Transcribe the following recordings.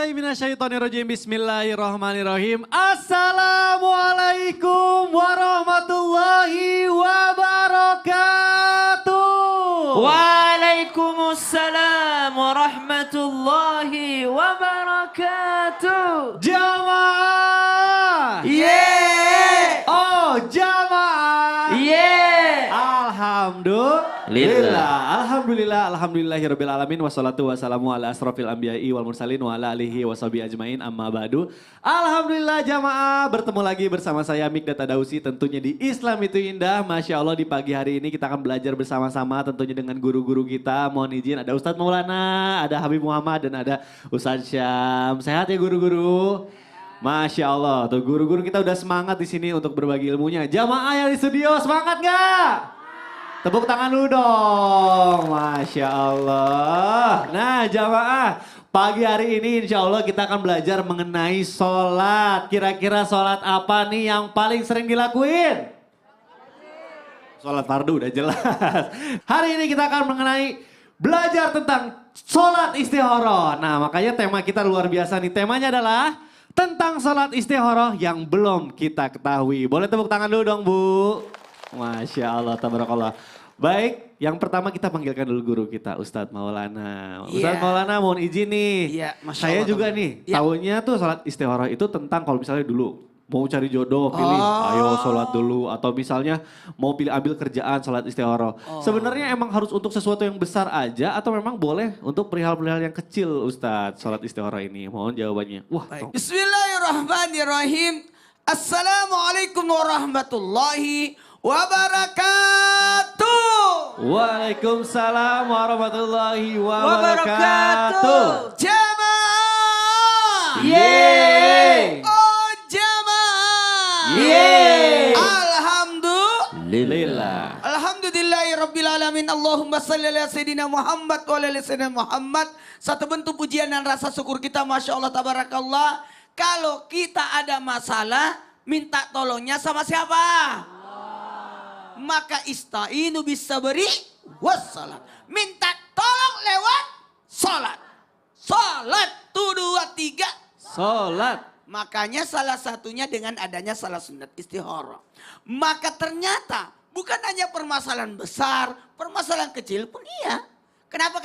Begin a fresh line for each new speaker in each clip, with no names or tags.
billahi minasyaitonirrajim. Bismillahirrahmanirrahim. Assalamualaikum warahmatullahi wabarakatuh.
Waalaikumsalam warahmatullahi wabarakatuh.
Jamaah.
Yeah.
Oh, jamaah.
Yeah.
Alhamdulillahirabbil alamin wassalatu wassalamu ala asrofil anbiya'i wal mursalin wa ala alihi washabihi ajmain amma ba'du. Alhamdulillah jamaah, bertemu lagi bersama saya Mikdad Tadausi tentunya di Islam itu Indah. Masya Allah di pagi hari ini kita akan belajar bersama-sama tentunya dengan guru-guru kita. Mohon izin ada Ustadz Maulana, ada Habib Muhammad dan ada Ustadz Syam. Sehat ya guru-guru? Masya Allah, tuh guru-guru kita udah semangat di sini untuk berbagi ilmunya. Jamaah yang di studio semangat gak? Tepuk tangan dulu dong, Masya Allah. Nah jamaah, pagi hari ini insya Allah kita akan belajar mengenai sholat. Kira-kira sholat apa nih yang paling sering dilakuin? Sholat fardu udah jelas. Hari ini kita akan mengenai belajar tentang sholat istikharah. Nah makanya tema kita luar biasa nih, temanya adalah tentang sholat istikharah yang belum kita ketahui. Boleh tepuk tangan dulu dong Bu. Masya Allah, tabarakallah. Baik, yang pertama kita panggilkan dulu guru kita, Ustadz Maulana. Ustadz Maulana mohon izin nih.
Iya, Masya
Saya
Allah,
juga
teman.
nih,
Iya.
tahunya tuh sholat istikharah itu tentang kalau misalnya dulu mau cari jodoh, pilih ayo sholat dulu. Atau misalnya mau pilih ambil kerjaan sholat istikharah. Sebenarnya emang harus untuk sesuatu yang besar aja atau memang boleh untuk perihal-perihal yang kecil Ustadz sholat istikharah ini? Mohon jawabannya. Wah,
Baik. Bismillahirrahmanirrahim. Assalamualaikum warahmatullahi wabarakatuh.
Waalaikumsalam warahmatullahi wabarakatuh.
Jamaah.
Yeay.
Oh jamaah.
Yeay.
Alhamdulillah. Alhamdulillahirabbil alamin. Allahumma shalli ala sayyidina Muhammad wa ala sayyidina Muhammad. Satu bentuk pujian dan rasa syukur kita, Masya Allah tabarakallah. Kalau kita ada masalah, minta tolongnya sama siapa? Maka ista'inu bisabri wassalat. Minta tolong lewat salat. Salat, 1, 2, 3.
Sholat.
Makanya salah satunya dengan adanya salat sunat istikharah. Maka ternyata bukan hanya permasalahan besar, permasalahan kecil pun iya. Kenapa?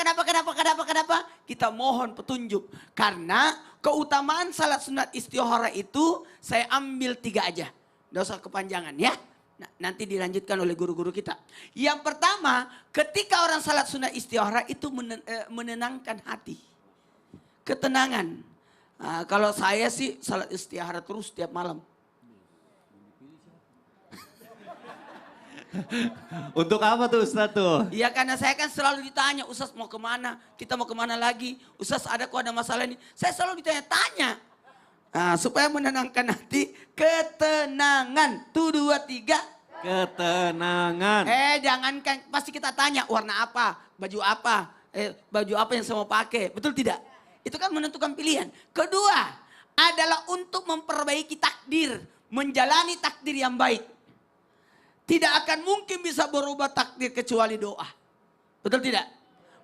Kita mohon petunjuk. Karena keutamaan salat sunat istikharah itu saya ambil 3 aja. Nggak usah kepanjangan ya. Nah, nanti dilanjutkan oleh guru-guru kita. Yang pertama, ketika orang salat sunat istikharah itu menenangkan hati. Ketenangan. Nah, kalau saya sih salat istikharah terus setiap malam.
Untuk apa tuh Ustadz tuh?
Iya karena saya kan selalu ditanya, Ustaz mau kemana? Kita mau kemana lagi? Ustaz ada masalah ini? Saya selalu ditanya-tanya. Nah, supaya menenangkan hati, ketenangan. 1, 2, 3.
Ketenangan.
Jangankan pasti kita tanya warna apa, baju apa, baju apa yang saya mau pakai. Betul tidak? Itu kan menentukan pilihan. Kedua adalah untuk memperbaiki takdir, menjalani takdir yang baik. Tidak akan mungkin bisa berubah takdir kecuali doa. Betul tidak?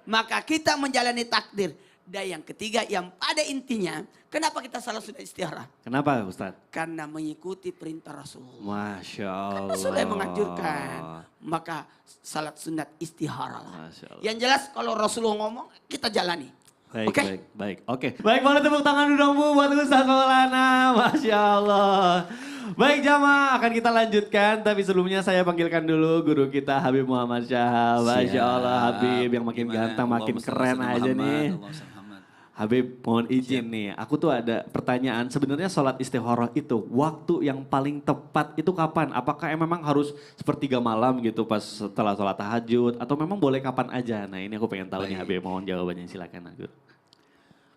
Maka kita menjalani takdir. Dan yang ketiga yang pada intinya, kenapa kita salat sunat istikharah?
Kenapa Ustadz?
Karena mengikuti perintah Rasulullah.
Masya Allah.
Karena sudah menganjurkan. Maka salat sunat istikharah.
Masya Allah.
Yang jelas kalau Rasulullah ngomong, kita jalani.
Baik. Oke. Baik, boleh tepuk tangan dulu dong Bu buat Ustadz Maulana. Masya Allah. Baik jamaah, akan kita lanjutkan. Tapi sebelumnya saya panggilkan dulu guru kita Habib Muhammad Syahab. Masya Allah Habib yang makin ganteng, makin keren aja nih. Habib mohon izin nih, aku tuh ada pertanyaan. Sebenarnya sholat istikharah itu waktu yang paling tepat itu kapan? Apakah memang harus sepertiga malam gitu pas setelah sholat tahajud? Atau memang boleh kapan aja? Nah ini aku pengen tahu nih Habib, mohon jawabannya silakan Habib.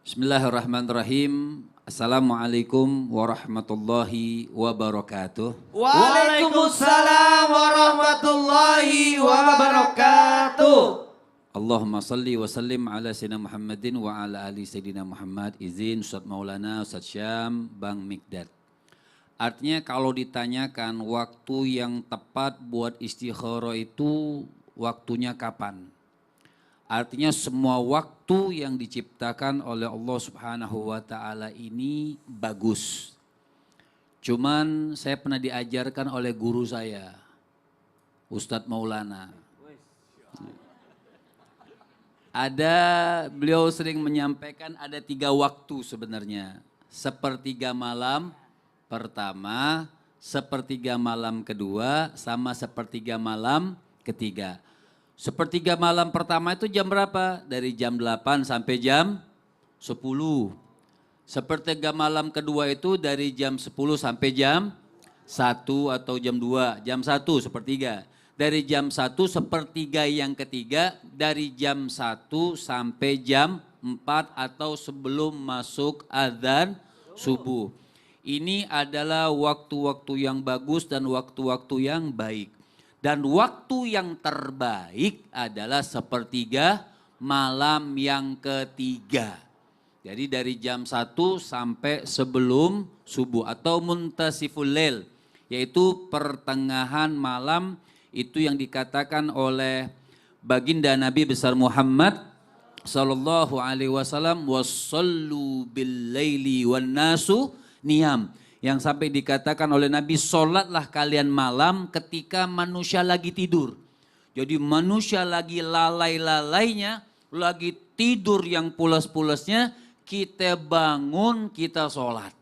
Bismillahirrahmanirrahim. Assalamualaikum warahmatullahi wabarakatuh.
Waalaikumsalam warahmatullahi wabarakatuh.
Allahumma salli wa sallim ala Sayyidina Muhammadin wa ala ali Sayyidina Muhammad. Izin Ustadz Maulana, Ustadz Syam, Bang Mikdad. Artinya kalau ditanyakan waktu yang tepat buat istikharah itu waktunya kapan? Artinya semua waktu yang diciptakan oleh Allah Subhanahu wa taala ini bagus. Cuman saya pernah diajarkan oleh guru saya, Ustadz Maulana. Beliau sering menyampaikan ada 3 waktu sebenarnya. Sepertiga malam pertama, sepertiga malam kedua, sama sepertiga malam ketiga. Sepertiga malam pertama itu jam berapa? Dari jam 8 sampai jam 10. Sepertiga malam kedua itu dari jam 10 sampai jam 1 atau jam 2, jam 1 sepertiga. Dari jam 1 sepertiga yang ketiga, dari jam 1 sampai jam 4 atau sebelum masuk adzan subuh. Ini adalah waktu-waktu yang bagus dan waktu-waktu yang baik. Dan waktu yang terbaik adalah sepertiga malam yang ketiga. Jadi dari jam 1 sampai sebelum subuh atau muntasiful lail, yaitu pertengahan malam, itu yang dikatakan oleh baginda Nabi besar Muhammad sallallahu alaihi wasallam, wasallu bil laili wan nasu niyam. Yang sampai dikatakan oleh Nabi, sholatlah kalian malam ketika manusia lagi tidur. Jadi manusia lagi lalai-lalainya, lagi tidur yang pulas-pulasnya, kita bangun, kita sholat.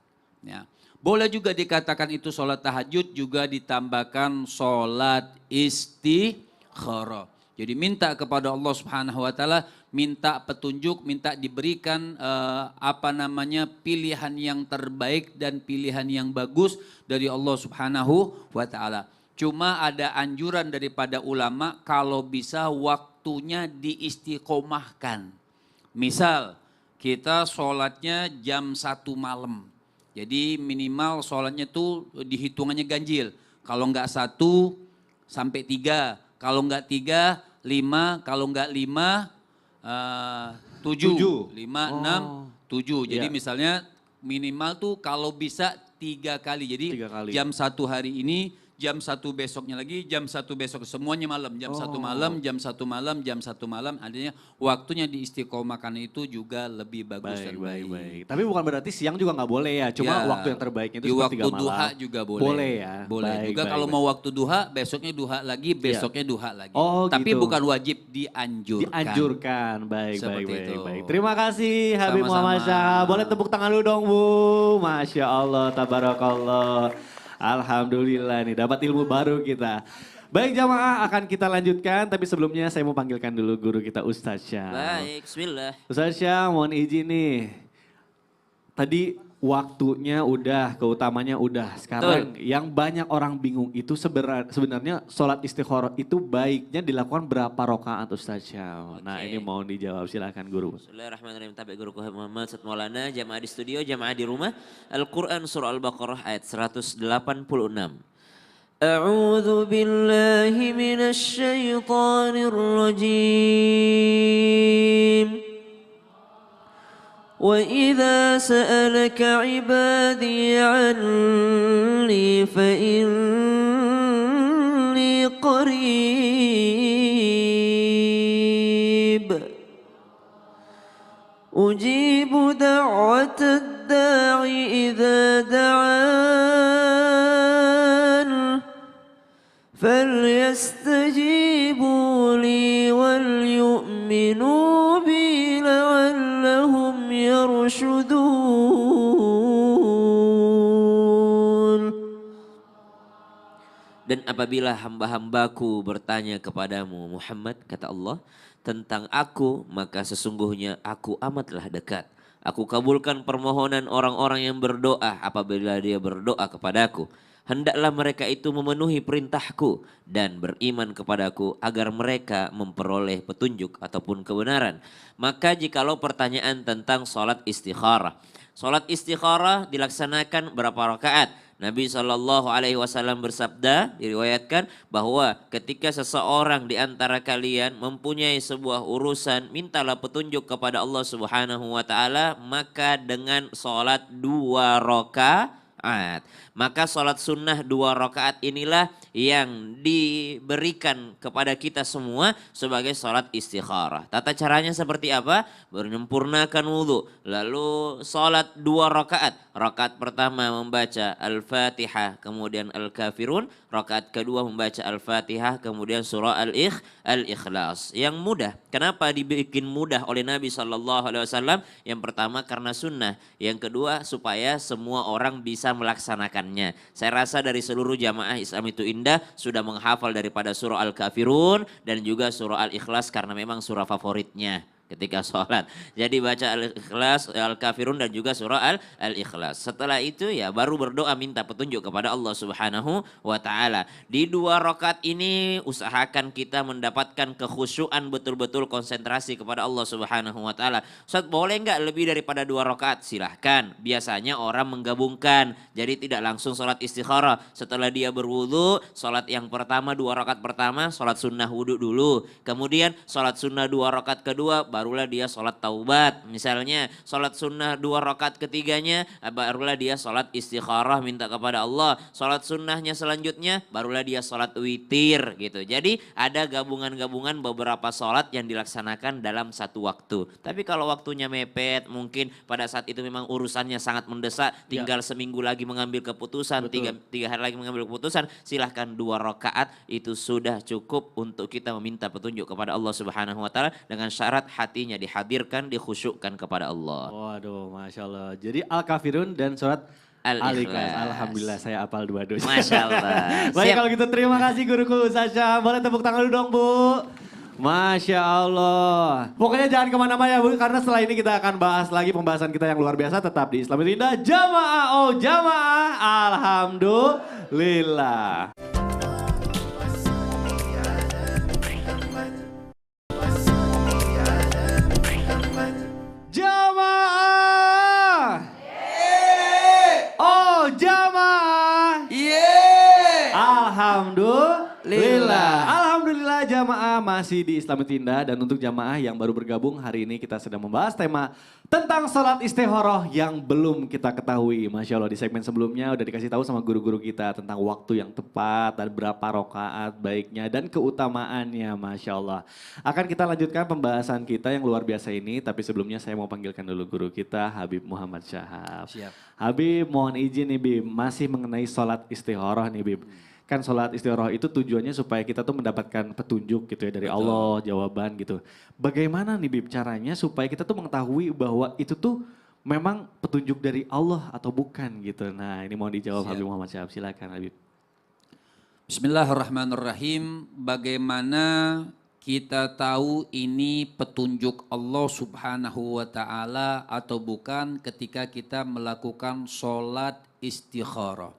Ya. Boleh juga dikatakan itu sholat tahajud, juga ditambahkan sholat istikharah. Jadi minta kepada Allah Subhanahu wa taala, minta petunjuk, minta diberikan pilihan yang terbaik dan pilihan yang bagus dari Allah Subhanahu wa taala. Cuma ada anjuran daripada ulama kalau bisa waktunya diistiqomahkan. Misal kita sholatnya jam 1 malam. Jadi minimal sholatnya tuh dihitungannya ganjil. Kalau enggak 1 sampai 3. Kalau enggak 3, 5. Kalau enggak 5, 7. 5, 6, 7. Jadi misalnya minimal tuh kalau bisa 3 kali. Jadi
3 kali.
jam 1 hari ini, jam 1 besoknya lagi, jam 1 besok, semuanya malam. Jam 1 malam, jam 1 malam, jam 1 malam. Artinya waktunya diistiqomahkan itu juga lebih bagus dan baik.
Tapi bukan berarti siang juga nggak boleh ya. Cuma waktu yang terbaiknya itu
di waktu
sepertiga malam.
duha juga boleh.
Boleh ya.
Boleh. Juga kalau mau waktu duha, besoknya duha lagi, besoknya duha lagi.
Oh,
tapi
gitu.
bukan wajib, dianjurkan.
Dianjurkan. Baik.
Itu.
Terima kasih Habib
Sama-sama.
Muhammad Syah. Boleh tepuk tangan dulu dong Bu. Masya Allah, tabarakallah. Alhamdulillah nih dapat ilmu baru kita. Baik jamaah, akan kita lanjutkan, tapi sebelumnya saya mau panggilkan dulu guru kita Ustadz Syam.
Baik, bismillah.
Ustadz Syam, mohon izin nih. Tadi waktunya udah, keutamanya udah. Sekarang yang banyak orang bingung itu sebenarnya sholat istikharah itu baiknya dilakukan berapa rakaat Ustadz Syam? Nah ini mohon dijawab, silakan guru.
Bismillahirrahmanirrahim. Tabi guru Muhammad Ustadz Maulana, jamaah di studio, jamaah di rumah. Al-Quran surah Al-Baqarah ayat 186. A'udzu billahi minasy syaithanir rajim. وإذا سألك عبادي عني فإني قريب أجيب دعوة الداع إذا دعان فليستجيبوا لي وليؤمنوا بي لعلهم يرشدون. Dan apabila hamba-hambaku bertanya kepadamu Muhammad, kata Allah, tentang aku, maka sesungguhnya aku amatlah dekat. Aku kabulkan permohonan orang-orang yang berdoa apabila dia berdoa kepadaku. Hendaklah mereka itu memenuhi perintahku dan beriman kepadaku agar mereka memperoleh petunjuk ataupun kebenaran. Maka jikalau pertanyaan tentang sholat istikharah. Sholat istikharah dilaksanakan berapa rakaat? Nabi SAW bersabda, diriwayatkan bahwa ketika seseorang di antara kalian mempunyai sebuah urusan, mintalah petunjuk kepada Allah Subhanahu wa taala, maka dengan sholat 2 rakaat rakaat. Maka sholat sunnah 2 rakaat inilah yang diberikan kepada kita semua sebagai sholat istikharah. Tata caranya seperti apa? Menyempurnakan wudhu. Lalu sholat 2 rakaat. Rakaat pertama membaca Al-Fatihah, kemudian Al-Kafirun. Rakaat kedua membaca Al-Fatihah, kemudian surah Al-Ikhlas. Yang mudah. Kenapa dibikin mudah oleh Nabi SAW? Yang pertama karena sunnah. Yang kedua supaya semua orang bisa melaksanakannya. Saya rasa dari seluruh jamaah Islam itu indah sudah menghafal daripada surah Al-Kafirun dan juga surah Al-Ikhlas karena memang surah favoritnya ketika sholat. Jadi baca Al-Ikhlas, Al-Kafirun dan juga surah Al-Ikhlas. Setelah itu ya baru berdoa minta petunjuk kepada Allah Subhanahu wa taala. Di 2 rakaat ini usahakan kita mendapatkan kekhusyuan, betul-betul konsentrasi kepada Allah Subhanahu wa taala. Ustaz, boleh enggak lebih daripada 2 rakaat? Silahkan. Biasanya orang menggabungkan. Jadi tidak langsung sholat istikharah. Setelah dia berwudu, sholat yang pertama 2 rakaat pertama, sholat sunnah wudu dulu. Kemudian sholat sunnah 2 rakaat kedua, barulah dia sholat taubat. Misalnya sholat sunnah 2 rakaat ketiganya, barulah dia sholat istikharah minta kepada Allah. Sholat sunnahnya selanjutnya, barulah dia sholat witir gitu. Jadi ada gabungan-gabungan beberapa sholat yang dilaksanakan dalam satu waktu. Tapi kalau waktunya mepet, mungkin pada saat itu memang urusannya sangat mendesak, tinggal seminggu lagi mengambil keputusan, tiga hari lagi mengambil keputusan, silahkan 2 rakaat itu sudah cukup untuk kita meminta petunjuk kepada Allah Subhanahu wa taala dengan syarat hatinya dihadirkan, dikhusyukkan kepada Allah.
Waduh, Masya Allah. Jadi Al-Kafirun dan surat Al-Ikhlas. Alhamdulillah saya hafal 2-2.
Masya Allah.
Baik kalau gitu terima kasih guruku Ustaz Syam. Boleh tepuk tangan dulu dong Bu. Masya Allah. Pokoknya jangan kemana-mana ya Bu. Karena setelah ini kita akan bahas lagi pembahasan kita yang luar biasa. Tetap di Islam itu Indah. Jamaah, oh jamaah. Alhamdulillah. Jamaah. Oh jamaah. Alhamdulillah. Alhamdulillah jamaah masih di Islam itu Indah. Dan untuk jamaah yang baru bergabung hari ini kita sedang membahas tema tentang salat istikharah yang belum kita ketahui. Masya Allah di segmen sebelumnya udah dikasih tahu sama guru-guru kita tentang waktu yang tepat dan berapa rakaat baiknya dan keutamaannya. Masya Allah. Akan kita lanjutkan pembahasan kita yang luar biasa ini. Tapi sebelumnya saya mau panggilkan dulu guru kita Habib Muhammad Syahab.
Siap.
Habib mohon izin nih Bib, masih mengenai salat istikharah nih Bib. Kan sholat istikharah itu tujuannya supaya kita tuh mendapatkan petunjuk gitu ya dari
Betul.
Allah, jawaban gitu. Bagaimana nih Bib caranya supaya kita tuh mengetahui bahwa itu tuh memang petunjuk dari Allah atau bukan gitu. Nah ini mau dijawab
Siap.
Habib Muhammad Syahab, silakan Habib.
Bismillahirrahmanirrahim. Bagaimana kita tahu ini petunjuk Allah Subhanahu wa taala atau bukan ketika kita melakukan sholat istikharah.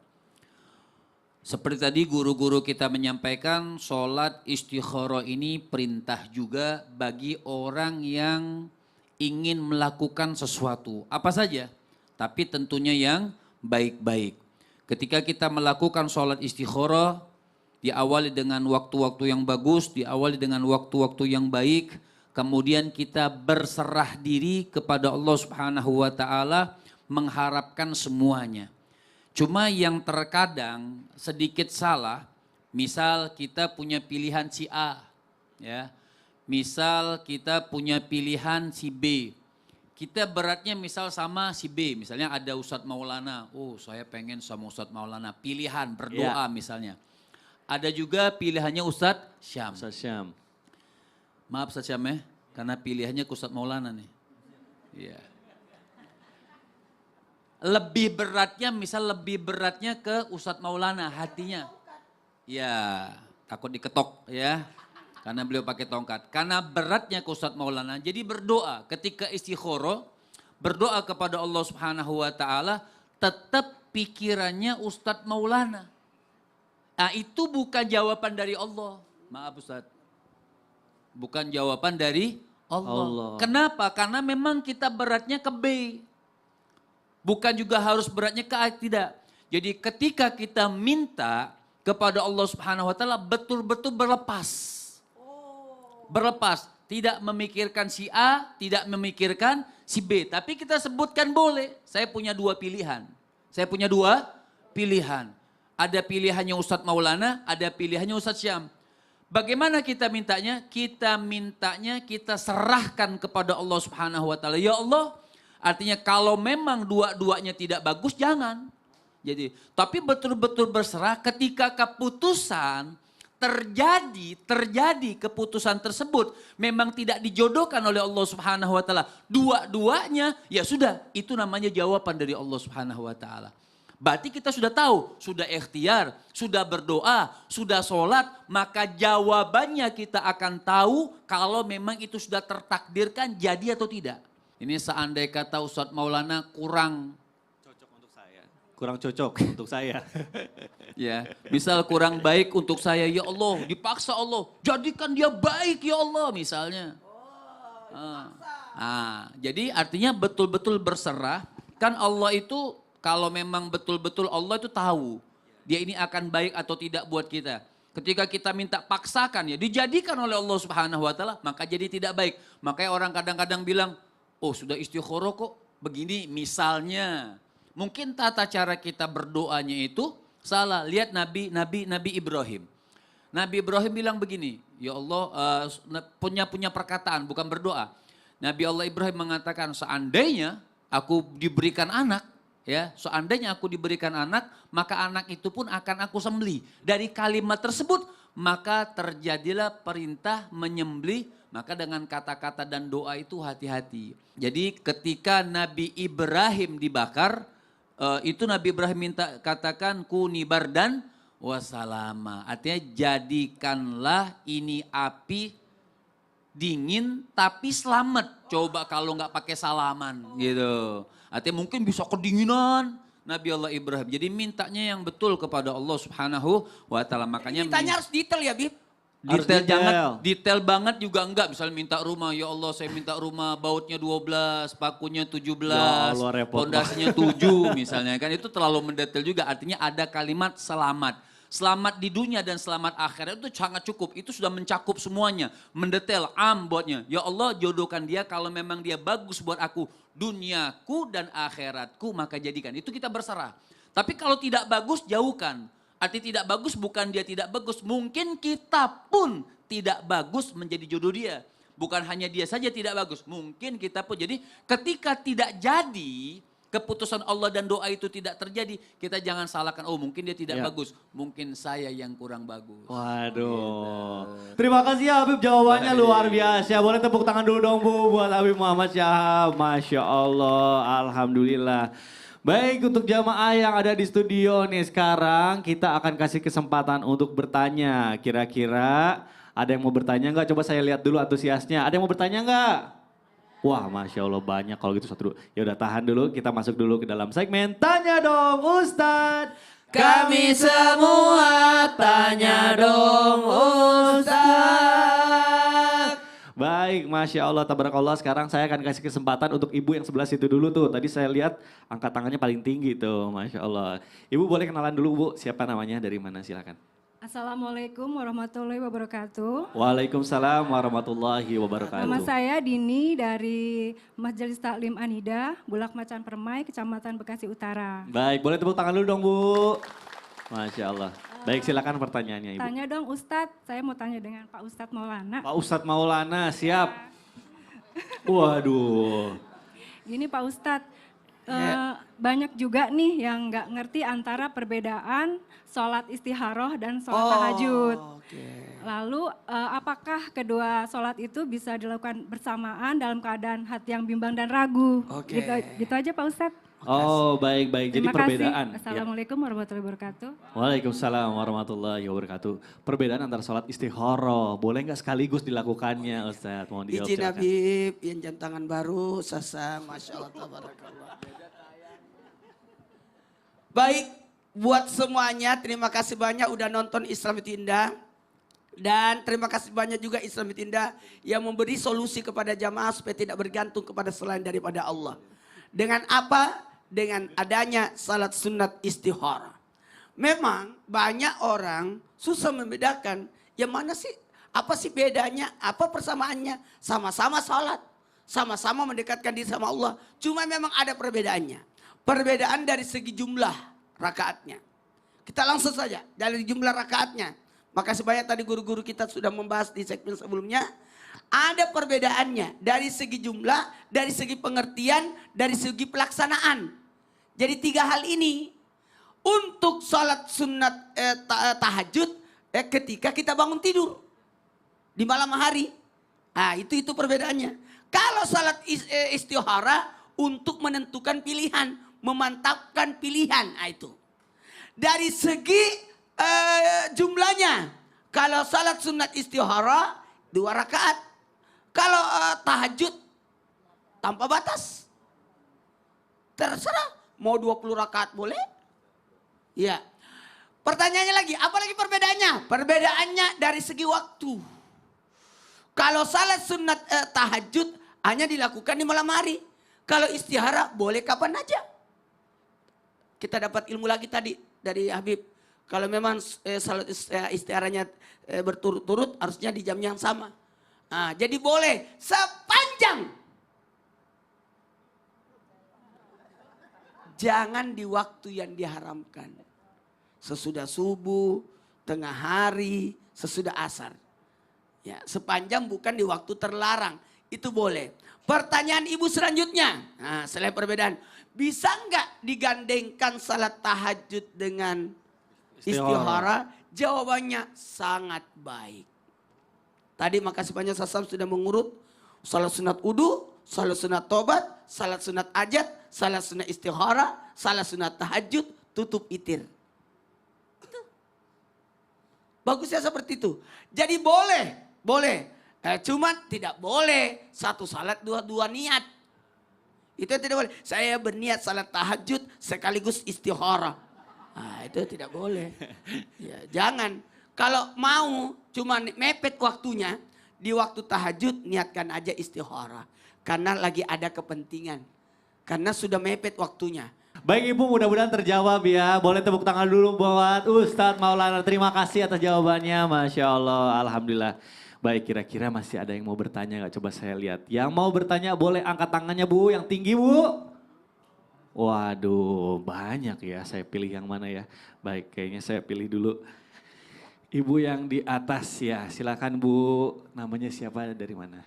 Seperti tadi guru-guru kita menyampaikan, sholat istikharah ini perintah juga bagi orang yang ingin melakukan sesuatu. Apa saja, tapi tentunya yang baik-baik. Ketika kita melakukan sholat istikharah, diawali dengan waktu-waktu yang bagus, diawali dengan waktu-waktu yang baik, kemudian kita berserah diri kepada Allah Subhanahu wa taala mengharapkan semuanya. Cuma yang terkadang sedikit salah, misal kita punya pilihan si A, ya. Misal kita punya pilihan si B. Kita beratnya misal sama si B, misalnya ada Ustadz Maulana, oh saya pengen sama Ustadz Maulana, pilihan berdoa misalnya. Ada juga pilihannya Ustadz Syam.
Ustaz Syam.
Maaf Ustadz Syam ya, karena pilihannya ke Ustadz Maulana nih. Iya. Lebih beratnya ke Ustadz Maulana hatinya. Ya, takut diketok ya. Karena beliau pakai tongkat. Karena beratnya ke Ustadz Maulana. Jadi berdoa ketika istikharah, berdoa kepada Allah Subhanahu wa taala, tetap pikirannya Ustadz Maulana. Nah, itu bukan jawaban dari Allah. Maaf Ustadz. Bukan jawaban dari Allah. Kenapa? Karena memang kita beratnya ke B. Bukan juga harus beratnya ke A, tidak. Jadi ketika kita minta kepada Allah Subhanahu wa taala betul-betul berlepas. Berlepas, tidak memikirkan si A, tidak memikirkan si B. Tapi kita sebutkan boleh, saya punya 2 pilihan. Saya punya dua pilihan. Ada pilihannya Ustadz Maulana, ada pilihannya Ustadz Syam. Bagaimana kita mintanya? Kita mintanya kita serahkan kepada Allah Subhanahu wa taala. Ya Allah, artinya kalau memang dua-duanya tidak bagus jangan. Jadi, tapi betul-betul berserah ketika keputusan terjadi keputusan tersebut memang tidak dijodohkan oleh Allah Subhanahu wa taala. Dua-duanya ya sudah, itu namanya jawaban dari Allah Subhanahu wa taala. Berarti kita sudah tahu, sudah ikhtiar, sudah berdoa, sudah sholat, maka jawabannya kita akan tahu kalau memang itu sudah tertakdirkan jadi atau tidak. Ini seandainya kata Ustadz Maulana kurang
cocok untuk saya.
Ya, misal kurang baik untuk saya, ya Allah, dipaksa Allah, jadikan dia baik ya Allah misalnya. Jadi artinya betul-betul berserah, kan Allah itu kalau memang betul-betul Allah itu tahu dia ini akan baik atau tidak buat kita. Ketika kita minta paksakan ya dijadikan oleh Allah Subhanahu wa taala, maka jadi tidak baik. Makanya orang kadang-kadang bilang, "Oh, sudah istikharah kok begini." Misalnya, mungkin tata cara kita berdoanya itu salah. Lihat Nabi Ibrahim. Nabi Ibrahim bilang begini, "Ya Allah, punya perkataan, bukan berdoa." Nabi Allah Ibrahim mengatakan, "Seandainya aku diberikan anak, ya, seandainya aku diberikan anak, maka anak itu pun akan aku sembelih." Dari kalimat tersebut, maka terjadilah perintah menyembelih. Maka dengan kata-kata dan doa itu hati-hati. Jadi ketika Nabi Ibrahim dibakar, itu Nabi Ibrahim minta katakan kuni bardan wasalama. Artinya jadikanlah ini api dingin tapi selamat. Coba kalau nggak pakai salaman gitu. Artinya mungkin bisa kedinginan Nabi Allah Ibrahim. Jadi mintanya yang betul kepada Allah Subhanahu wa taala. Makanya
Mintanya harus detail ya, Bib.
Detail banget juga enggak. Misalnya minta rumah, ya Allah saya minta rumah bautnya 12, pakunya 17,
Ya Allah,
pondasinya 7 misalnya kan. Itu terlalu mendetail juga. Artinya ada kalimat selamat. Selamat di dunia dan selamat akhirat itu sangat cukup. Itu sudah mencakup semuanya. Mendetail buatnya. Ya Allah jodohkan dia kalau memang dia bagus buat aku. Duniaku dan akhiratku maka jadikan. Itu kita berserah. Tapi kalau tidak bagus jauhkan. Arti tidak bagus bukan dia tidak bagus. Mungkin kita pun tidak bagus menjadi jodoh dia. Bukan hanya dia saja tidak bagus. Mungkin kita pun. Jadi ketika tidak jadi keputusan Allah dan doa itu tidak terjadi, kita jangan salahkan, oh mungkin dia tidak bagus, mungkin saya yang kurang bagus.
Waduh. Terima kasih ya Habib, jawabannya luar biasa. Boleh tepuk tangan dulu dong Bu buat Habib Muhammad Syahab. Masya Allah, Alhamdulillah. Baik, untuk jamaah yang ada di studio nih sekarang, kita akan kasih kesempatan untuk bertanya. Kira-kira ada yang mau bertanya nggak? Coba saya lihat dulu antusiasnya. Ada yang mau bertanya nggak? Wah, Masya Allah banyak kalau gitu satu. Ya udah tahan dulu, kita masuk dulu ke dalam segmen Tanya Dong Ustadz.
Kami semua tanya dong Ustadz.
Baik, Masya Allah, tabarakallah. Sekarang saya akan kasih kesempatan untuk ibu yang sebelah situ dulu tuh. Tadi saya lihat angkat tangannya paling tinggi tuh, Masya Allah. Ibu boleh kenalan dulu Bu, siapa namanya, dari mana, silakan.
Assalamualaikum warahmatullahi wabarakatuh.
Waalaikumsalam warahmatullahi wabarakatuh.
Nama saya Dini dari Majelis Taklim Anida, Bulak Macan Permai, Kecamatan Bekasi Utara.
Baik, boleh tepuk tangan dulu dong Bu. Masya Allah. Baik, silakan pertanyaannya Ibu.
Tanya dong Ustadz, saya mau tanya dengan Pak Ustadz Maulana.
Pak Ustadz Maulana, siap. Waduh.
Gini Pak Ustadz, banyak juga nih yang nggak ngerti antara perbedaan sholat istikharah dan sholat tahajud. Lalu apakah kedua sholat itu bisa dilakukan bersamaan dalam keadaan hati yang bimbang dan ragu? Gitu aja Pak Ustadz.
Oh baik-baik, jadi
Terima
perbedaan.
kasih. Assalamualaikum warahmatullahi wabarakatuh.
Waalaikumsalam warahmatullahi wabarakatuh. Perbedaan antara sholat istikharah, boleh nggak sekaligus dilakukannya Ustadz? Mohon dijawab
Izin
silakan.
Habib, yang jam tangan baru, Sasa, Masya Allah, tabarakallah. Baik, buat semuanya terima kasih banyak udah nonton Islam itu Indah. Dan terima kasih banyak juga Islam itu Indah yang memberi solusi kepada jamaah supaya tidak bergantung kepada selain daripada Allah. Dengan apa? Dengan adanya salat sunat istikharah. Memang banyak orang susah membedakan yang mana sih, apa sih bedanya, apa persamaannya. Sama-sama salat, sama-sama mendekatkan diri sama Allah. Cuma memang ada perbedaannya. Perbedaan dari segi jumlah rakaatnya. Kita langsung saja dari jumlah rakaatnya. Maka sebanyak tadi guru-guru kita sudah membahas di segmen sebelumnya. Ada perbedaannya dari segi jumlah, dari segi pengertian, dari segi pelaksanaan. Jadi 3 hal ini untuk sholat sunat tahajud ketika kita bangun tidur di malam hari. Nah itu perbedaannya. Kalau sholat istihara untuk menentukan pilihan, memantapkan pilihan. Nah itu. Dari segi jumlahnya. Kalau sholat sunat istihara 2 rakaat. Kalau tahajud tanpa batas. Terserah. Mau 20 rakaat boleh? Ya. Pertanyaannya lagi, apa lagi perbedaannya? Perbedaannya dari segi waktu. Kalau salat sunat tahajud hanya dilakukan di malam hari. Kalau istihara boleh kapan aja. Kita dapat ilmu lagi tadi dari Habib. Kalau memang salat istiharanya berturut-turut harusnya di jam yang sama. Nah, jadi boleh sepanjang. Jangan di waktu yang diharamkan. Sesudah subuh, tengah hari, sesudah asar. Ya, sepanjang bukan di waktu terlarang. Itu boleh. Pertanyaan ibu selanjutnya. Nah, selain perbedaan. Bisa nggak digandengkan salat tahajud dengan istihara? Jawabannya sangat baik. Tadi makasih banyak Sasam sudah mengurut. Salat sunat wudu, salat sunat tobat, salat sunat ajat, salat sunat istihara, salat sunat tahajud, tutup itir. Bagusnya seperti itu. Jadi boleh. Cuman tidak boleh satu salat dua niat. Itu tidak boleh. Saya berniat salat tahajud sekaligus istihara. Nah, itu tidak boleh. Ya, jangan. Kalau mau cuman mepet waktunya, di waktu tahajud niatkan aja istihara. Karena lagi ada kepentingan. Karena sudah mepet waktunya.
Baik Ibu, mudah-mudahan terjawab ya. Boleh tepuk tangan dulu buat Ustadz Maulana. Terima kasih atas jawabannya. Masya Allah, Alhamdulillah. Baik, kira-kira masih ada yang mau bertanya nggak? Coba saya lihat. Yang mau bertanya boleh angkat tangannya Bu, yang tinggi Bu. Waduh, banyak ya. Saya pilih yang mana ya? Baik, kayaknya saya pilih dulu. Ibu yang di atas ya, silakan Bu. Namanya siapa, dari mana?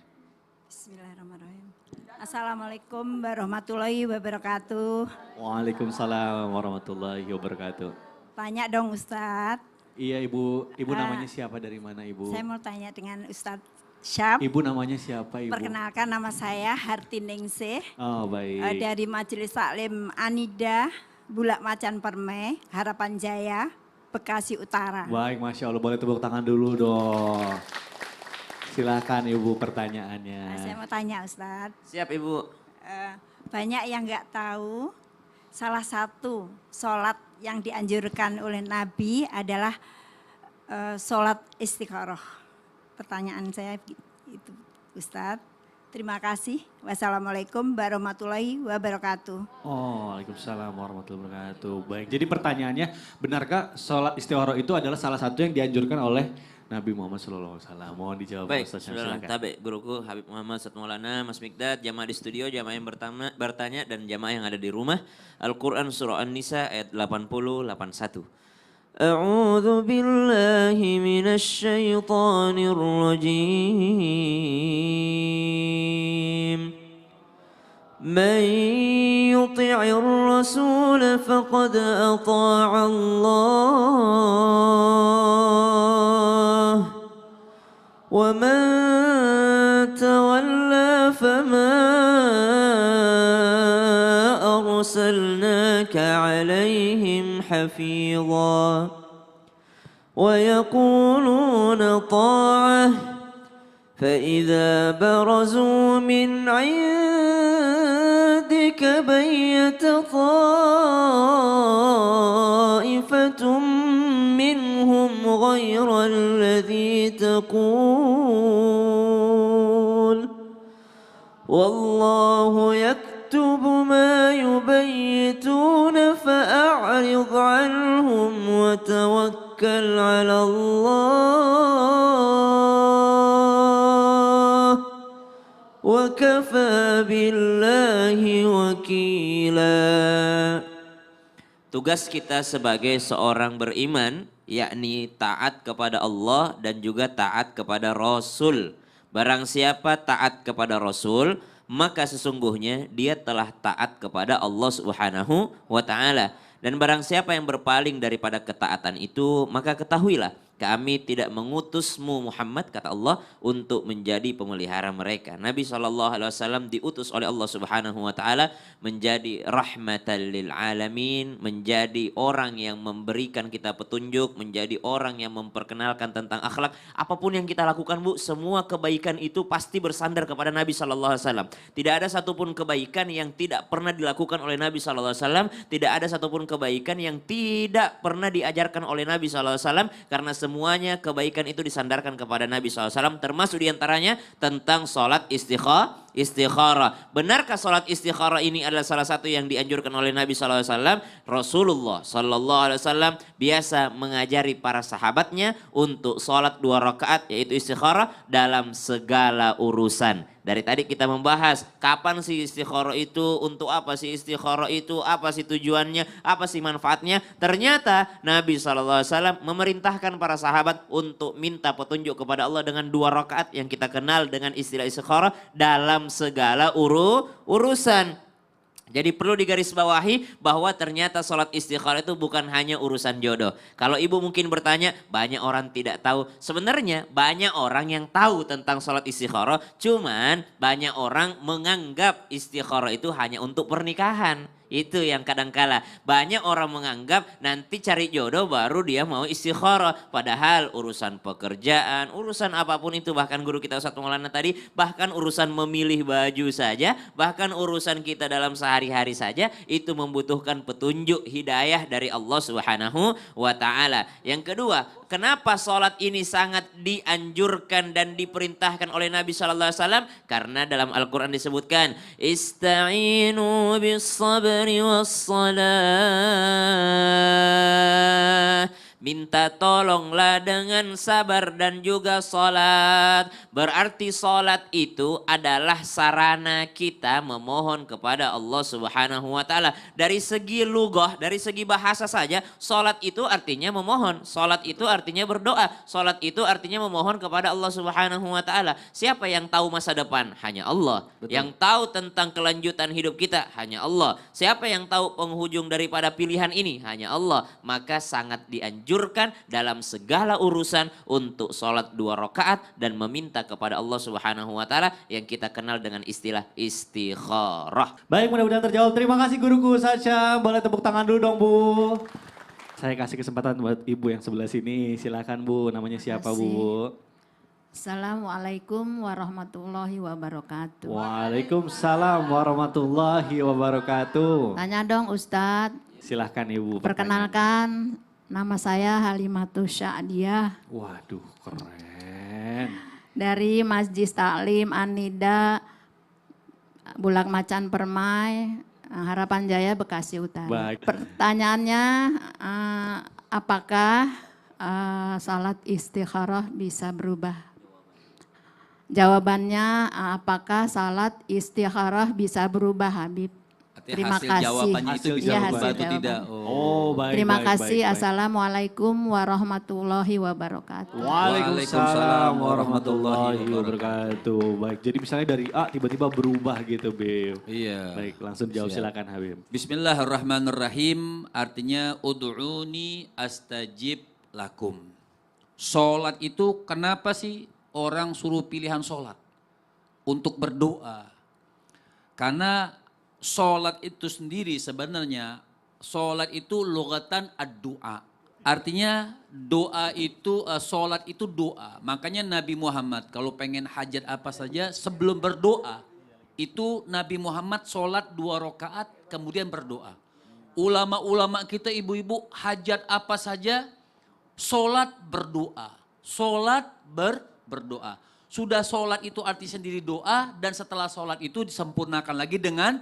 Bismillahirrahmanirrahim. Assalamualaikum warahmatullahi wabarakatuh.
Waalaikumsalam warahmatullahi wabarakatuh.
Tanya dong Ustadz.
Iya Ibu, Ibu namanya siapa, dari mana Ibu?
Saya mau tanya dengan Ustadz Syam.
Ibu namanya siapa Ibu?
Perkenalkan, nama saya Hartiningsih.
Oh baik.
Dari Majelis Taklim Anida, Bulak Macan Permai, Harapan Jaya, Bekasi Utara.
Baik, Masya Allah, boleh tepuk tangan dulu dong. Silakan Ibu pertanyaannya.
Saya mau tanya Ustadz.
Siap Ibu.
Banyak yang nggak tahu, salah satu sholat yang dianjurkan oleh Nabi adalah sholat istikharah. Pertanyaan saya itu Ustadz. Terima kasih. Wassalamualaikum warahmatullahi wabarakatuh.
Oh, waalaikumsalam warahmatullahi wabarakatuh. Baik, jadi pertanyaannya, benarkah sholat istikharah itu adalah salah satu yang dianjurkan oleh Nabi Muhammad SAW? Mohon dijawab.
Baik,
Ustaz Syam,
saudara
silakan.
tabe guruku Habib Muhammad Ustadz Maulana, Mas Mikdad, jamaah di studio, jamaah yang bertanya dan jamaah yang ada di rumah. Al-Quran Surah An-Nisa ayat 80-81. A'udzu billahi minasy syaithanir rajim. Man yuti'ir rasul faqad ata'a Allah. ومن تولى فما أرسلناك عليهم حفيظا ويقولون طاعة فإذا برزوا من عندك بيت طائفة منهم غير الذي تقول والله يكتب ما يبيتون فأعرض عنهم وتوكل على الله وكفى وكفى بالله وكيلا. Tugas kita sebagai seorang beriman yakni taat kepada Allah dan juga taat kepada Rasul. Barang siapa taat kepada Rasul, maka sesungguhnya dia telah taat kepada Allah Subhanahu wa taala. Dan barang siapa yang berpaling daripada ketaatan itu, maka ketahuilah kami tidak mengutusmu Muhammad, kata Allah, untuk menjadi pemelihara mereka. Nabi SAW diutus oleh Allah Subhanahu wa taala menjadi rahmatan lil alamin, menjadi orang yang memberikan kita petunjuk, menjadi orang yang memperkenalkan tentang akhlak. Apapun yang kita lakukan, Bu, semua kebaikan itu pasti bersandar kepada Nabi SAW. Tidak ada satupun kebaikan yang tidak pernah dilakukan oleh Nabi SAW, tidak ada satupun kebaikan yang tidak pernah diajarkan oleh Nabi SAW, karena semuanya kebaikan itu disandarkan kepada Nabi SAW, termasuk diantaranya tentang sholat istikharah. Benarkah sholat istikharah ini adalah salah satu yang dianjurkan oleh Nabi SAW? Rasulullah SAW biasa mengajari para sahabatnya untuk sholat 2 rakaat yaitu istikharah dalam segala urusan. Dari tadi kita membahas kapan sih istikharah itu, untuk apa sih istikharah itu, apa sih tujuannya, apa sih manfaatnya. Ternyata Nabi SAW memerintahkan para sahabat untuk minta petunjuk kepada Allah dengan 2 rakaat yang kita kenal dengan istilah istikharah dalam segala urusan. Jadi perlu digarisbawahi bahwa ternyata sholat istikharah itu bukan hanya urusan jodoh. Kalau ibu mungkin bertanya, banyak orang tidak tahu. Sebenarnya banyak orang yang tahu tentang sholat istikharah, cuman banyak orang menganggap istikharah itu hanya untuk pernikahan. Itu yang kadangkala banyak orang menganggap nanti cari jodoh baru dia mau istikharah. Padahal urusan pekerjaan, urusan apapun itu, bahkan guru kita Ustaz Maulana tadi, bahkan urusan memilih baju saja, bahkan urusan kita dalam sehari-hari saja, itu membutuhkan petunjuk hidayah dari Allah Subhanahu wa taala. Yang kedua, kenapa sholat ini sangat dianjurkan dan diperintahkan oleh Nabi SAW? Karena dalam Al-Quran disebutkan, Ista'inu bis sabri wassalah. Minta tolonglah dengan sabar dan juga sholat. Berarti sholat itu adalah sarana kita memohon kepada Allah Subhanahu wa taala. Dari segi lughah, dari segi bahasa saja, sholat itu artinya memohon. Sholat itu artinya berdoa. Sholat itu artinya memohon kepada Allah Subhanahu wa taala. Siapa yang tahu masa depan? Hanya Allah. Betul. Yang tahu tentang kelanjutan hidup kita? Hanya Allah. Siapa yang tahu penghujung daripada pilihan ini? Hanya Allah. Maka sangat dianjurkan dalam segala urusan untuk sholat 2 rakaat dan meminta kepada Allah Subhanahu wa taala yang kita kenal dengan istilah istikharah.
Baik, mudah-mudahan terjawab. Terima kasih guruku Sasha. Boleh tepuk tangan dulu dong, Bu. Saya kasih kesempatan buat ibu yang sebelah sini. Silakan, Bu. Namanya siapa, Bu?
Assalamualaikum warahmatullahi wabarakatuh.
Waalaikumsalam warahmatullahi wabarakatuh.
Tanya dong Ustadz.
Silahkan Ibu.
Perkenalkan, nama saya Halimatus Sya'diyah.
Waduh, keren.
Dari Masjid Taklim Anida, Bulak Macan Permai, Harapan Jaya, Bekasi Utara.
Baik.
Pertanyaannya, apakah salat istikharah bisa berubah? Jawabannya, apakah salat istikharah bisa berubah, Habib? Terima
hasil
kasih.
jawabannya itu bisa
Iya,
berubah
hasil
atau tidak.
Oh, baik.
Terima
baik,
kasih.
baik, baik.
Assalamualaikum warahmatullahi wabarakatuh.
Waalaikumsalam warahmatullahi wabarakatuh. Baik, jadi misalnya dari A tiba-tiba berubah gitu, Beb.
Iya.
Baik, langsung jawab
Siap.
silakan Habib.
Bismillahirrahmanirrahim, artinya ud'uni astajib lakum. Sholat itu kenapa sih orang suruh pilihan sholat? Untuk berdoa. Karena sholat itu sendiri sebenarnya, sholat itu lugatan ad-du'a. Artinya doa itu, sholat itu doa. Makanya Nabi Muhammad kalau pengen hajat apa saja sebelum berdoa, itu Nabi Muhammad sholat 2 rakaat kemudian berdoa. Ulama-ulama kita ibu-ibu hajat apa saja, sholat berdoa. Sholat berdoa. Sudah sholat itu arti sendiri doa, dan setelah sholat itu disempurnakan lagi dengan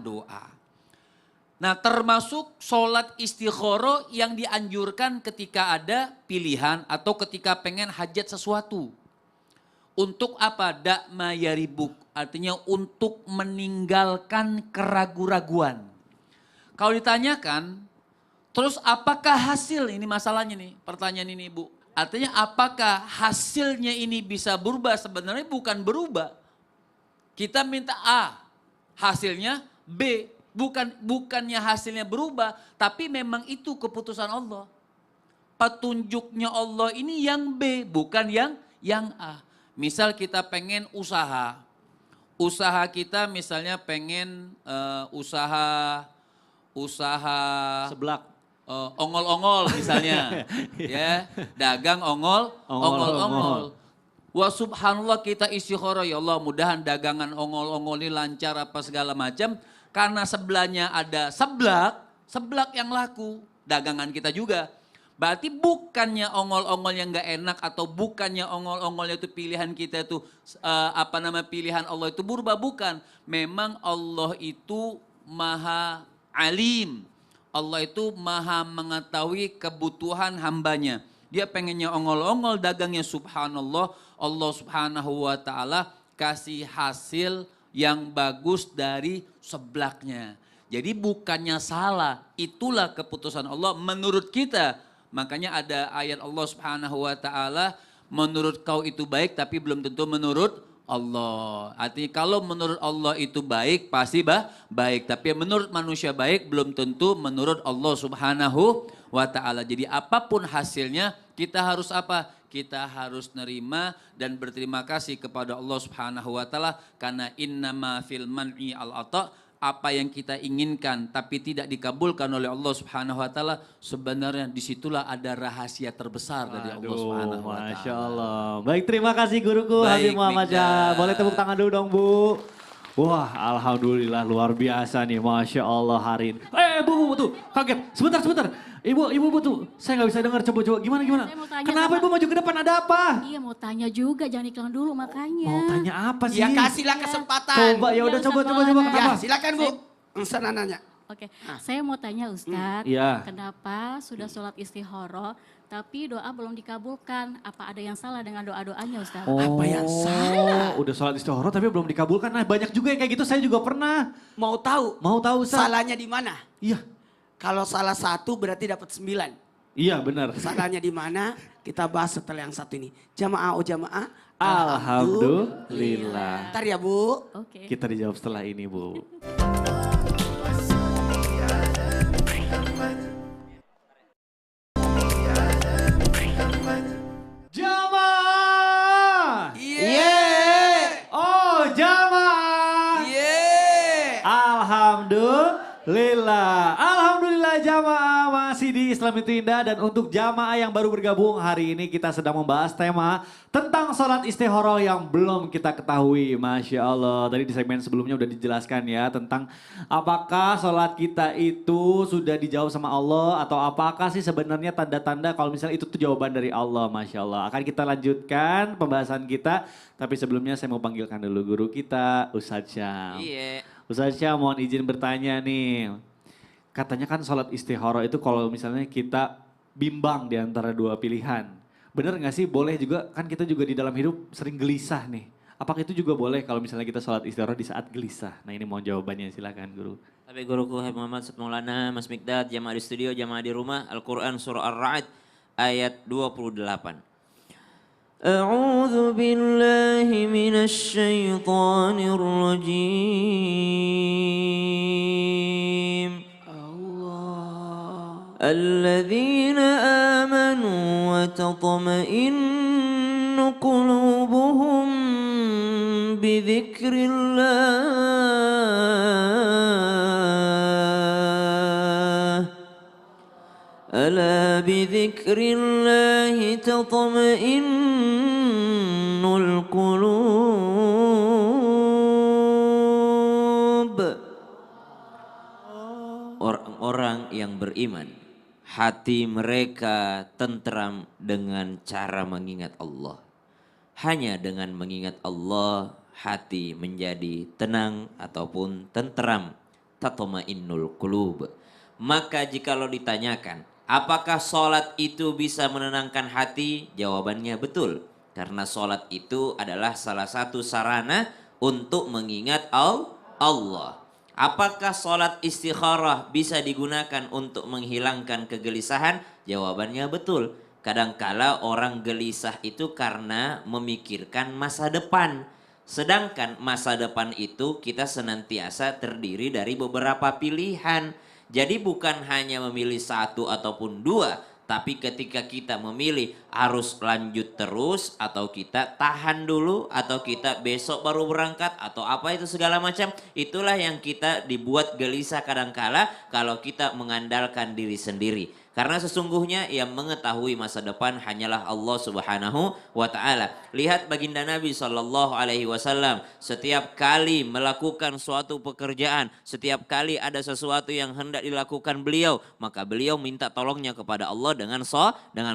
doa. Nah, termasuk sholat istikharah yang dianjurkan ketika ada pilihan atau ketika pengen hajat sesuatu. Untuk apa? Dakma yaribuk. Artinya untuk meninggalkan keraguan-raguan. Kalau ditanyakan, terus apakah hasil, ini masalahnya nih, pertanyaan ini Bu. Artinya apakah hasilnya ini bisa berubah? Sebenarnya bukan berubah. Kita minta A, hasilnya B. Bukannya hasilnya berubah, tapi memang itu keputusan Allah. Petunjuknya Allah ini yang B, bukan yang A. Misal kita pengen usaha kita misalnya pengen usaha
Seblak.
ongol-ongol misalnya, ya dagang ongol-ongol. Wah subhanallah kita istikharah, ya Allah mudahan dagangan ongol-ongol ini lancar apa segala macam. Karena sebelahnya ada seblak yang laku, dagangan kita juga. Berarti bukannya ongol-ongol yang gak enak atau bukannya ongol-ongolnya itu pilihan kita itu pilihan Allah itu berubah, bukan. Memang Allah itu maha alim. Allah itu maha mengetahui kebutuhan hambanya. Dia pengennya ongol-ongol dagangnya, subhanallah. Allah subhanahu wa ta'ala kasih hasil yang bagus dari seblaknya. Jadi bukannya salah, itulah keputusan Allah menurut kita. Makanya ada ayat Allah subhanahu wa ta'ala, menurut kau itu baik tapi belum tentu menurut Allah. Artinya kalau menurut Allah itu baik pasti baik. Tapi menurut manusia baik belum tentu menurut Allah subhanahu wa ta'ala. Jadi apapun hasilnya kita harus apa? Kita harus nerima dan berterima kasih kepada Allah subhanahu wa ta'ala. Karena innama fil man'i al-ata'. Apa yang kita inginkan tapi tidak dikabulkan oleh Allah subhanahu wa ta'ala, sebenarnya disitulah ada rahasia terbesar dari Allah subhanahu wa ta'ala.
Masya Allah. Baik, terima kasih guruku
Baik,
Habib Muhammad Syah. Boleh tepuk tangan dulu dong Bu. Wah alhamdulillah luar biasa nih, Masya Allah hari ini. Bu tuh kaget, sebentar. Ibu tuh, saya nggak bisa dengar, coba gimana?
Saya mau tanya
Kenapa
sama-
Ibu maju ke depan, ada apa?
Iya mau tanya juga, jangan iklan dulu makanya.
Mau tanya apa sih?
Ya kasihlah kesempatan.
Coba ya udah
Iya,
coba
Ustaz
Ya
kenapa?
silakan Bu. Sana nanya.
Oke, saya mau tanya Ustadz,
Iya.
kenapa sudah sholat istikharah tapi doa belum dikabulkan? Apa ada yang salah dengan doa-doanya Ustadz?
Apa yang salah?
Udah sholat istikharah tapi belum dikabulkan. Nah banyak juga yang kayak gitu, saya juga pernah.
Mau tahu
Mau tahu Ustaz?
salahnya di mana?
Iya.
Kalau salah satu berarti dapat 9.
Iya benar.
Salahnya di mana? Kita bahas setelah yang satu ini. Jamaah jamaah.
Alhamdulillah.
Ntar ya Bu.
Oke.
Kita dijawab setelah ini Bu. Jamaah.
Iya.
Oh jamaah.
Iya.
Alhamdulillah. Alhamdulillah jamaah masih di Islam itu Indah. Dan untuk jamaah yang baru bergabung hari ini kita sedang membahas tema tentang sholat istikharah yang belum kita ketahui. Masya Allah. Tadi di segmen sebelumnya udah dijelaskan ya tentang apakah sholat kita itu sudah dijawab sama Allah atau apakah sih sebenarnya tanda-tanda kalau misalnya itu tuh jawaban dari Allah. Masya Allah. Akan kita lanjutkan pembahasan kita. Tapi sebelumnya saya mau panggilkan dulu guru kita Ustadz Syam.
Iya.
Ustadz Syam mohon izin bertanya nih. Katanya kan sholat istikharah itu kalau misalnya kita bimbang di antara dua pilihan. Bener gak sih? Boleh juga, kan kita juga di dalam hidup sering gelisah nih. Apakah itu juga boleh kalau misalnya kita sholat istikharah di saat gelisah? Nah ini mohon jawabannya, silakan guru.
Tapi guruku Habib Muhammad Ustaz Maulana, Mas Mikdad, jamaah di studio, jamaah di rumah, Al-Quran surah Ar-Ra'd ayat 28. A'udzu billahi minasy syaithanir rajim. الذين آمنوا وتطمئن قلوبهم بذكر الله ألا بذكر الله تطمئن القلوب. Orang-orang yang beriman, hati mereka tentram dengan cara mengingat Allah. Hanya dengan mengingat Allah, hati menjadi tenang ataupun tentram. Tatma'innul qulub. Maka jikalau ditanyakan, apakah sholat itu bisa menenangkan hati? Jawabannya betul. Karena sholat itu adalah salah satu sarana untuk mengingat Allah. Apakah sholat istikharah bisa digunakan untuk menghilangkan kegelisahan? Jawabannya betul. Kadangkala orang gelisah itu karena memikirkan masa depan. Sedangkan masa depan itu kita senantiasa terdiri dari beberapa pilihan. Jadi bukan hanya memilih satu ataupun dua, tapi ketika kita memilih harus lanjut terus atau kita tahan dulu atau kita besok baru berangkat atau apa itu segala macam. Itulah yang kita dibuat gelisah kadangkala kalau kita mengandalkan diri sendiri. Karena sesungguhnya yang mengetahui masa depan hanyalah Allah Subhanahu wa taala. Lihat baginda Nabi sallallahu alaihi wasallam, setiap kali melakukan suatu pekerjaan, setiap kali ada sesuatu yang hendak dilakukan beliau, maka beliau minta tolongnya kepada Allah dengan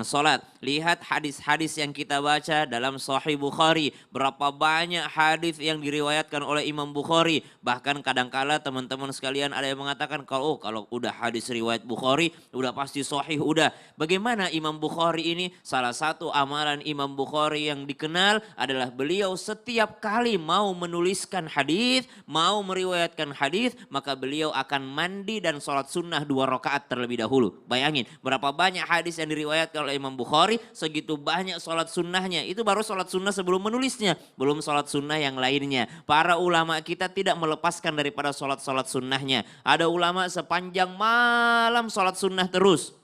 salat. Lihat hadis-hadis yang kita baca dalam Sahih Bukhari, berapa banyak hadis yang diriwayatkan oleh Imam Bukhari. Bahkan kadangkala teman-teman sekalian ada yang mengatakan kalau udah hadis riwayat Bukhari udah pasti sahih udah. Bagaimana Imam Bukhari ini? Salah satu amalan Imam Bukhari yang dikenal adalah beliau setiap kali mau menuliskan hadis, mau meriwayatkan hadis, maka beliau akan mandi dan sholat sunnah 2 rakaat terlebih dahulu. Bayangin berapa banyak hadis yang diriwayatkan oleh Imam Bukhari, segitu banyak sholat sunnahnya. Itu baru sholat sunnah sebelum menulisnya, belum sholat sunnah yang lainnya. Para ulama kita tidak melepaskan daripada sholat-sholat sunnahnya. Ada ulama sepanjang malam sholat sunnah terus.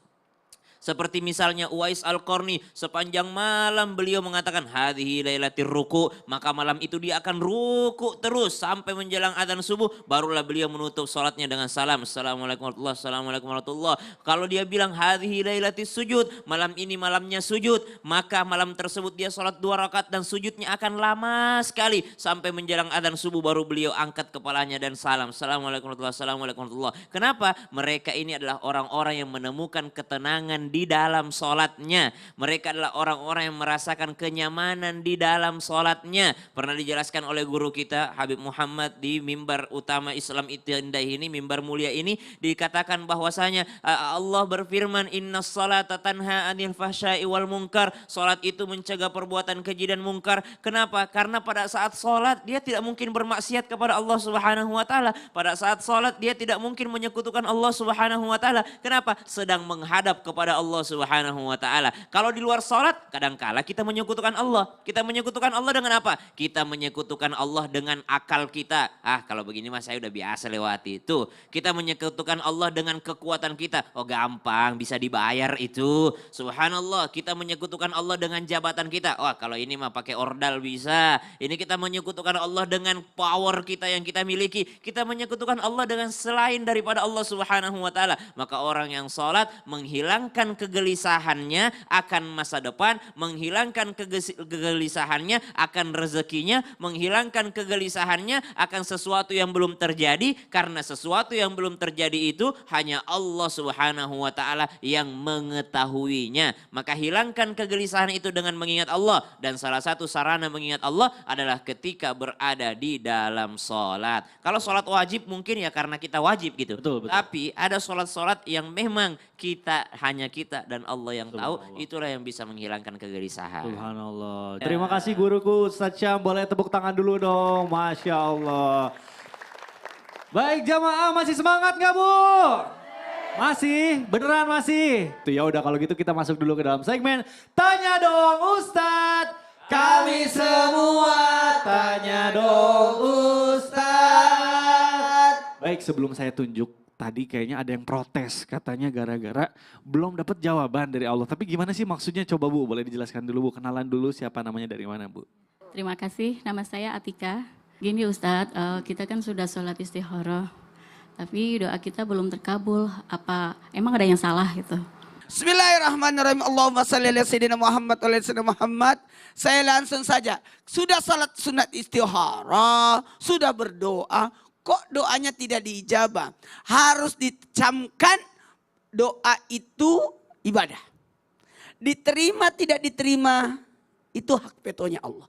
Seperti misalnya Uwais Al-Qarni, sepanjang malam beliau mengatakan hadhihi lailatir ruku, maka malam itu dia akan ruku terus sampai menjelang adzan subuh, barulah beliau menutup salatnya dengan salam, assalamualaikum warahmatullahi, assalamualaikum warahmatullahi. Kalau dia bilang hadhihi lailatis sujud, malam ini malamnya sujud, maka malam tersebut dia salat 2 rakaat dan sujudnya akan lama sekali sampai menjelang adzan subuh, baru beliau angkat kepalanya dan salam, assalamualaikum warahmatullahi, assalamualaikum warahmatullahi. Kenapa? Mereka ini adalah orang-orang yang menemukan ketenangan di dalam sholatnya. Mereka adalah orang-orang yang merasakan kenyamanan di dalam sholatnya. Pernah dijelaskan oleh guru kita Habib Muhammad di mimbar utama Islam itu indah ini, mimbar mulia ini, dikatakan bahwasanya Allah berfirman innas salata tanha anil fahsya'i wal munkar. Sholat itu mencegah perbuatan keji dan mungkar. Kenapa? Karena pada saat sholat dia tidak mungkin bermaksiat kepada Allah Subhanahu wa taala. Pada saat sholat dia tidak mungkin menyekutukan Allah Subhanahu wa taala. Kenapa? Sedang menghadap kepada Allah Subhanahu wa taala. Kalau di luar salat kadangkala kita menyekutukan Allah. Kita menyekutukan Allah dengan apa? Kita menyekutukan Allah dengan akal kita. Kalau begini mas saya udah biasa lewati itu. Kita menyekutukan Allah dengan kekuatan kita. Oh gampang bisa dibayar itu. Subhanallah, kita menyekutukan Allah dengan jabatan kita. Kalau ini mah pakai ordal bisa. Ini kita menyekutukan Allah dengan power kita yang kita miliki. Kita menyekutukan Allah dengan selain daripada Allah Subhanahu wa taala. Maka orang yang salat menghilangkan kegelisahannya akan masa depan, menghilangkan kegelisahannya akan rezekinya, menghilangkan kegelisahannya akan sesuatu yang belum terjadi, karena sesuatu yang belum terjadi itu hanya Allah Subhanahu wa taala yang mengetahuinya. Maka hilangkan kegelisahan itu dengan mengingat Allah, dan salah satu sarana mengingat Allah adalah ketika berada di dalam sholat. Kalau sholat wajib mungkin ya karena kita wajib gitu.
Betul.
Tapi ada sholat-sholat yang memang hanya kita dan Allah yang tahu, itulah yang bisa menghilangkan kegelisahan.
Subhanallah. Terima kasih guruku Ustadz Syam, boleh tepuk tangan dulu dong, Masya Allah. Baik jamaah, masih semangat gak Bu? Masih? Beneran masih? Tuh ya udah kalau gitu kita masuk dulu ke dalam segmen Tanya Dong Ustadz. Kami semua tanya dong Ustadz. Baik, sebelum saya tunjuk, tadi kayaknya ada yang protes, katanya gara-gara belum dapat jawaban dari Allah. Tapi gimana sih maksudnya, coba Bu, boleh dijelaskan dulu Bu, kenalan dulu siapa namanya, dari mana Bu?
Terima kasih, nama saya Atika. Gini Ustadz, kita kan sudah sholat istikharah, tapi doa kita belum terkabul. Apa emang ada yang salah gitu?
Bismillahirrahmanirrahim. Allahumma salli ala sayyidina Muhammad wa ala sayyidina Muhammad. Saya langsung saja. Sudah salat sunat istikharah, sudah berdoa, kok doanya tidak diijabah? Harus dicamkan doa itu ibadah. Diterima tidak diterima itu hak vetonya Allah.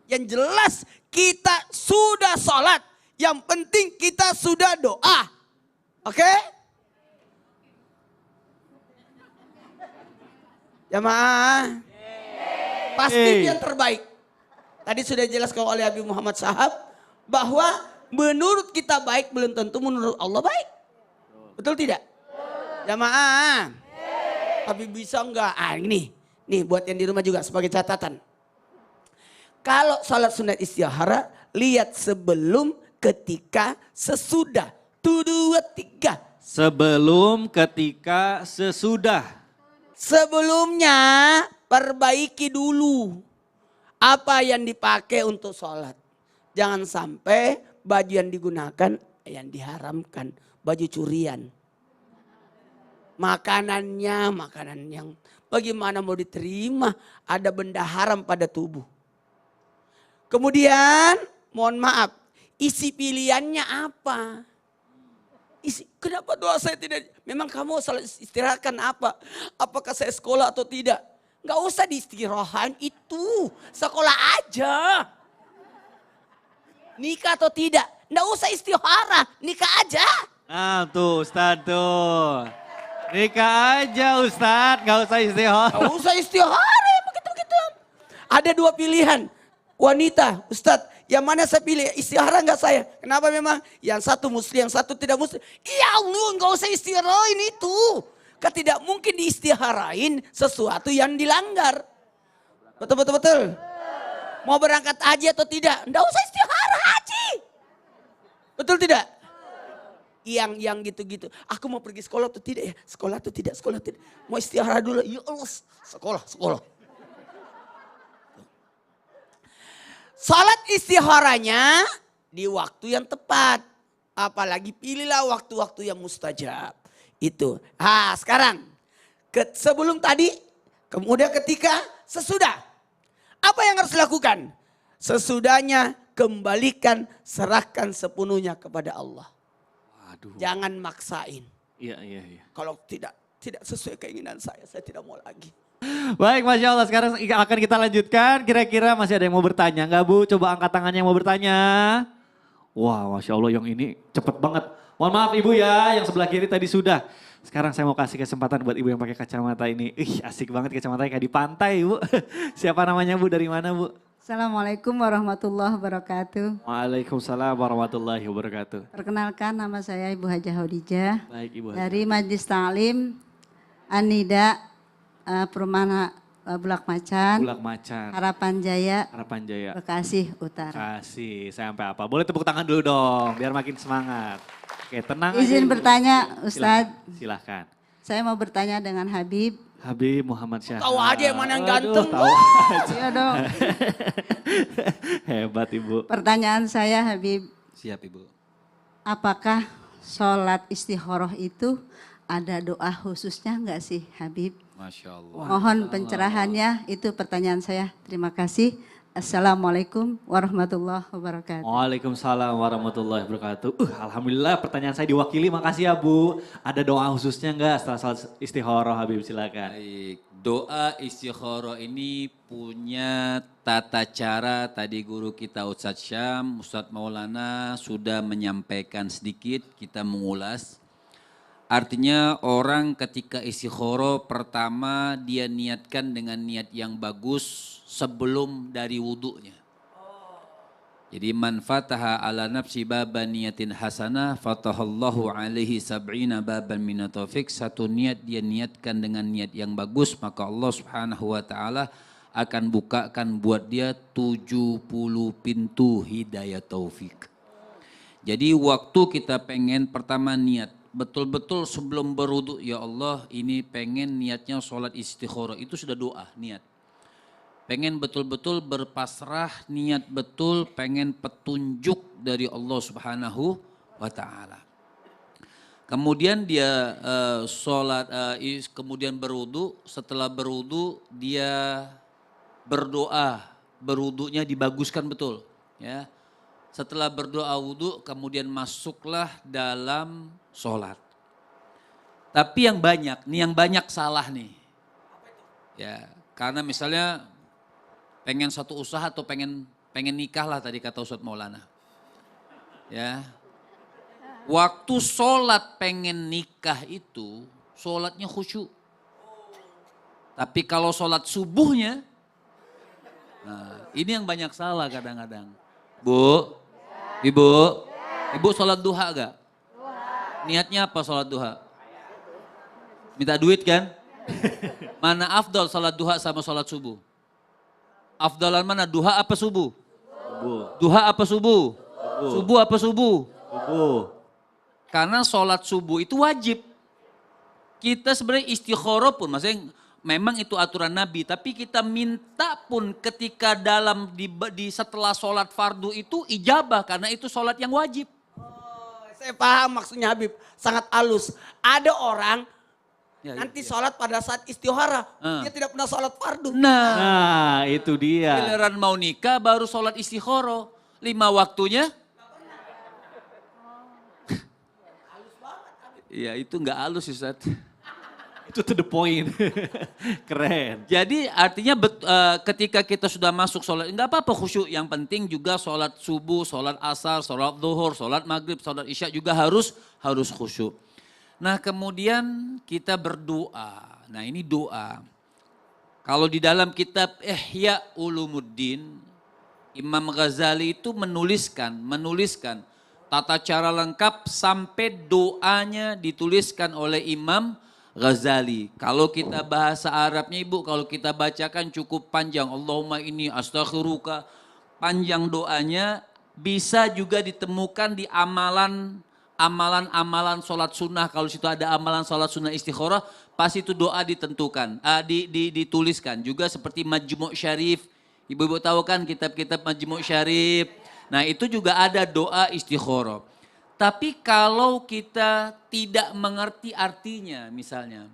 Yang jelas kita sudah sholat. Yang penting kita sudah doa. Oke? Jamaah. Pasti yang terbaik. Tadi sudah dijelaskan oleh Habib Muhammad Shahab bahwa menurut kita baik belum tentu menurut Allah baik. Betul tidak? Jamaah. Tapi bisa enggak? Ini. Nih buat yang di rumah juga sebagai catatan. Kalau salat sunat istihara, lihat sebelum, ketika, sesudah. 1, 2, 3.
Sebelum, ketika, sesudah.
Sebelumnya perbaiki dulu apa yang dipakai untuk sholat. Jangan sampai baju yang digunakan yang diharamkan. Baju curian. Makanannya makanan yang bagaimana mau diterima, ada benda haram pada tubuh. Kemudian mohon maaf, isi pilihannya apa? Kenapa doa saya tidak, memang kamu salah istirahatkan apa? Apakah saya sekolah atau tidak? Gak usah diistirahatkan itu, sekolah aja. Nikah atau tidak, gak usah istihara, nikah aja.
Nah tuh Ustadz tuh. Nikah aja Ustadz, gak usah istihara.
Gak usah istihara, begitu-begitu. Ada 2 pilihan, wanita, Ustadz. Yang mana saya pilih? Istihara enggak saya? Kenapa memang? Yang satu muslim, yang satu tidak muslim. Ya Allah, enggak usah istiharain itu. Kan tidak mungkin diistiharain sesuatu yang dilanggar. Betul. Mau berangkat haji atau tidak? Enggak usah istihara haji. Betul tidak? Yang gitu-gitu. Aku mau pergi sekolah atau tidak ya? Sekolah atau tidak? Sekolah tidak. Mau istihara dulu. Ya Allah, sekolah. Salat istiharanya di waktu yang tepat. Apalagi pilihlah waktu-waktu yang mustajab. Itu. Sekarang. Sebelum tadi. Kemudian ketika. Sesudah. Apa yang harus dilakukan? Sesudahnya kembalikan. Serahkan sepenuhnya kepada Allah.
Aduh.
Jangan maksain.
Iya.
Kalau tidak sesuai keinginan saya tidak mau lagi.
Baik, Masya Allah. Sekarang akan kita lanjutkan. Kira-kira masih ada yang mau bertanya nggak Bu? Coba angkat tangan yang mau bertanya. Wah, Masya Allah yang ini cepet banget. Mohon maaf Ibu ya, yang sebelah kiri tadi sudah. Sekarang saya mau kasih kesempatan buat Ibu yang pakai kacamata ini. Asik banget kacamatanya kayak di pantai Bu. Siapa namanya Bu? Dari mana Bu?
Assalamualaikum warahmatullahi wabarakatuh.
Waalaikumsalam warahmatullahi wabarakatuh.
Perkenalkan nama saya Ibu Hajah Hodijah.
Baik Ibu.
Dari Majelis Ta'lim Anida Perumahan Bulak Macan.
Bulak Macan.
Harapan Jaya.
Harapan Jaya.
Bekasi Utara.
Kasih, saya sampai apa? Boleh tepuk tangan dulu dong, biar makin semangat. Oke, tenang aja.
Izin
Ibu.
bertanya Ustadz.
Silahkan.
Saya mau bertanya dengan Habib.
Habib Muhammad Syah.
Tahu aja yang mana yang ganteng.
Tahu aja.
Iya dong.
Hebat Ibu.
Pertanyaan saya Habib.
Siap Ibu.
Apakah sholat istikharah itu ada doa khususnya enggak sih Habib?
Masya Allah.
Mohon pencerahannya, itu pertanyaan saya. Terima kasih. Assalamualaikum warahmatullahi wabarakatuh.
Waalaikumsalam warahmatullahi wabarakatuh. Alhamdulillah pertanyaan saya diwakili, makasih ya Bu. Ada doa khususnya enggak setelah salat istikharah Habib, silakan.
Baik, doa istikharah ini punya tata cara, tadi guru kita Ustadz Syam, Ustadz Maulana sudah menyampaikan sedikit, kita mengulas. Artinya orang ketika istikharah pertama dia niatkan dengan niat yang bagus sebelum dari wudhunya. Jadi man fataha ala nafsi baban niyatin hasanah fatahallahu alaihi sab'ina baban minat taufik. Satu niat dia niatkan dengan niat yang bagus maka Allah subhanahu wa ta'ala akan bukakan buat dia 70 pintu hidayah taufik. Jadi waktu kita pengen pertama niat. Betul-betul sebelum berwudu, ya Allah ini pengen niatnya sholat istikharah, itu sudah doa, niat. Pengen betul-betul berpasrah, niat betul, pengen petunjuk dari Allah subhanahu wa ta'ala. Kemudian dia kemudian berwudu, setelah berwudu dia berdoa, berwudunya dibaguskan betul. Ya. Setelah berdoa wudu kemudian masuklah dalam sholat. Tapi yang banyak salah nih. Ya, karena misalnya pengen satu usaha atau pengen nikah lah tadi kata Ustadz Maulana. Ya. Waktu sholat pengen nikah itu sholatnya khusyuk. Tapi kalau sholat subuhnya Nah, ini yang banyak salah kadang-kadang. Bu, ibu sholat duha gak? Niatnya apa sholat duha? Minta duit kan? Mana afdal sholat duha sama sholat subuh? Afdalan mana, duha apa subuh? Duha apa subuh? Subuh apa subuh? Karena sholat subuh itu wajib. Kita sebenarnya istikharah pun, maksudnya memang itu aturan Nabi, tapi kita minta pun ketika di setelah sholat fardu itu ijabah, karena itu sholat yang wajib.
Saya paham maksudnya Habib, sangat halus. Ada orang
Ya,
nanti sholat pada saat istihara, dia tidak pernah sholat fardu.
Nah, itu dia.
Giliran mau nikah baru sholat istikharah. 5 waktunya. Iya itu nggak halus Ustaz.
Itu to the point. Keren.
Jadi artinya ketika kita sudah masuk sholat, nggak apa-apa khusyuk. Yang penting juga sholat subuh, sholat asar, sholat zuhur, sholat maghrib, sholat isya juga harus khusyuk. Nah kemudian kita berdoa. Nah ini doa. Kalau di dalam kitab Ihya Ulumuddin, Imam Ghazali itu menuliskan tata cara lengkap sampai doanya dituliskan oleh Imam Ghazali. Kalau kita bahasa Arabnya Ibu, kalau kita bacakan cukup panjang. Allahumma inni astaghfiruka. Panjang doanya, bisa juga ditemukan di amalan sholat sunnah. Kalau situ ada amalan sholat sunnah istikharah, pas itu doa ditentukan, dituliskan. Juga seperti Majmu' Syarif. Ibu-ibu tahu kan kitab-kitab Majmu' Syarif. Nah itu juga ada doa istikharah. Tapi kalau kita tidak mengerti artinya misalnya.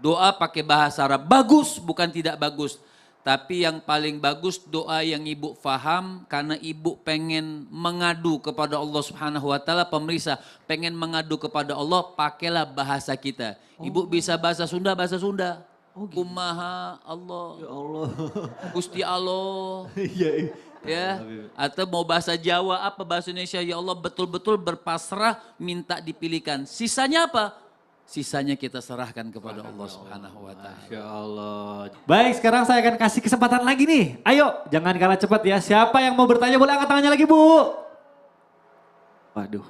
Doa pakai bahasa Arab, bagus bukan tidak bagus. Tapi yang paling bagus doa yang ibu faham karena ibu pengen mengadu kepada Allah Subhanahu wa taala, pemirsa pengen mengadu kepada Allah, pakailah bahasa kita. Ibu bisa bahasa Sunda. Kumaha Allah.
Ya Allah.
Gusti Allah.
Iya.
Ya, atau mau bahasa Jawa apa bahasa Indonesia, ya Allah betul-betul berpasrah minta dipilihkan. Sisanya apa? Sisanya kita serahkan kepada Allah Subhanahu wa taala.
Masya Allah. Baik, sekarang saya akan kasih kesempatan lagi nih. Ayo, jangan kalah cepat ya. Siapa yang mau bertanya boleh angkat tangannya lagi, Bu. Waduh.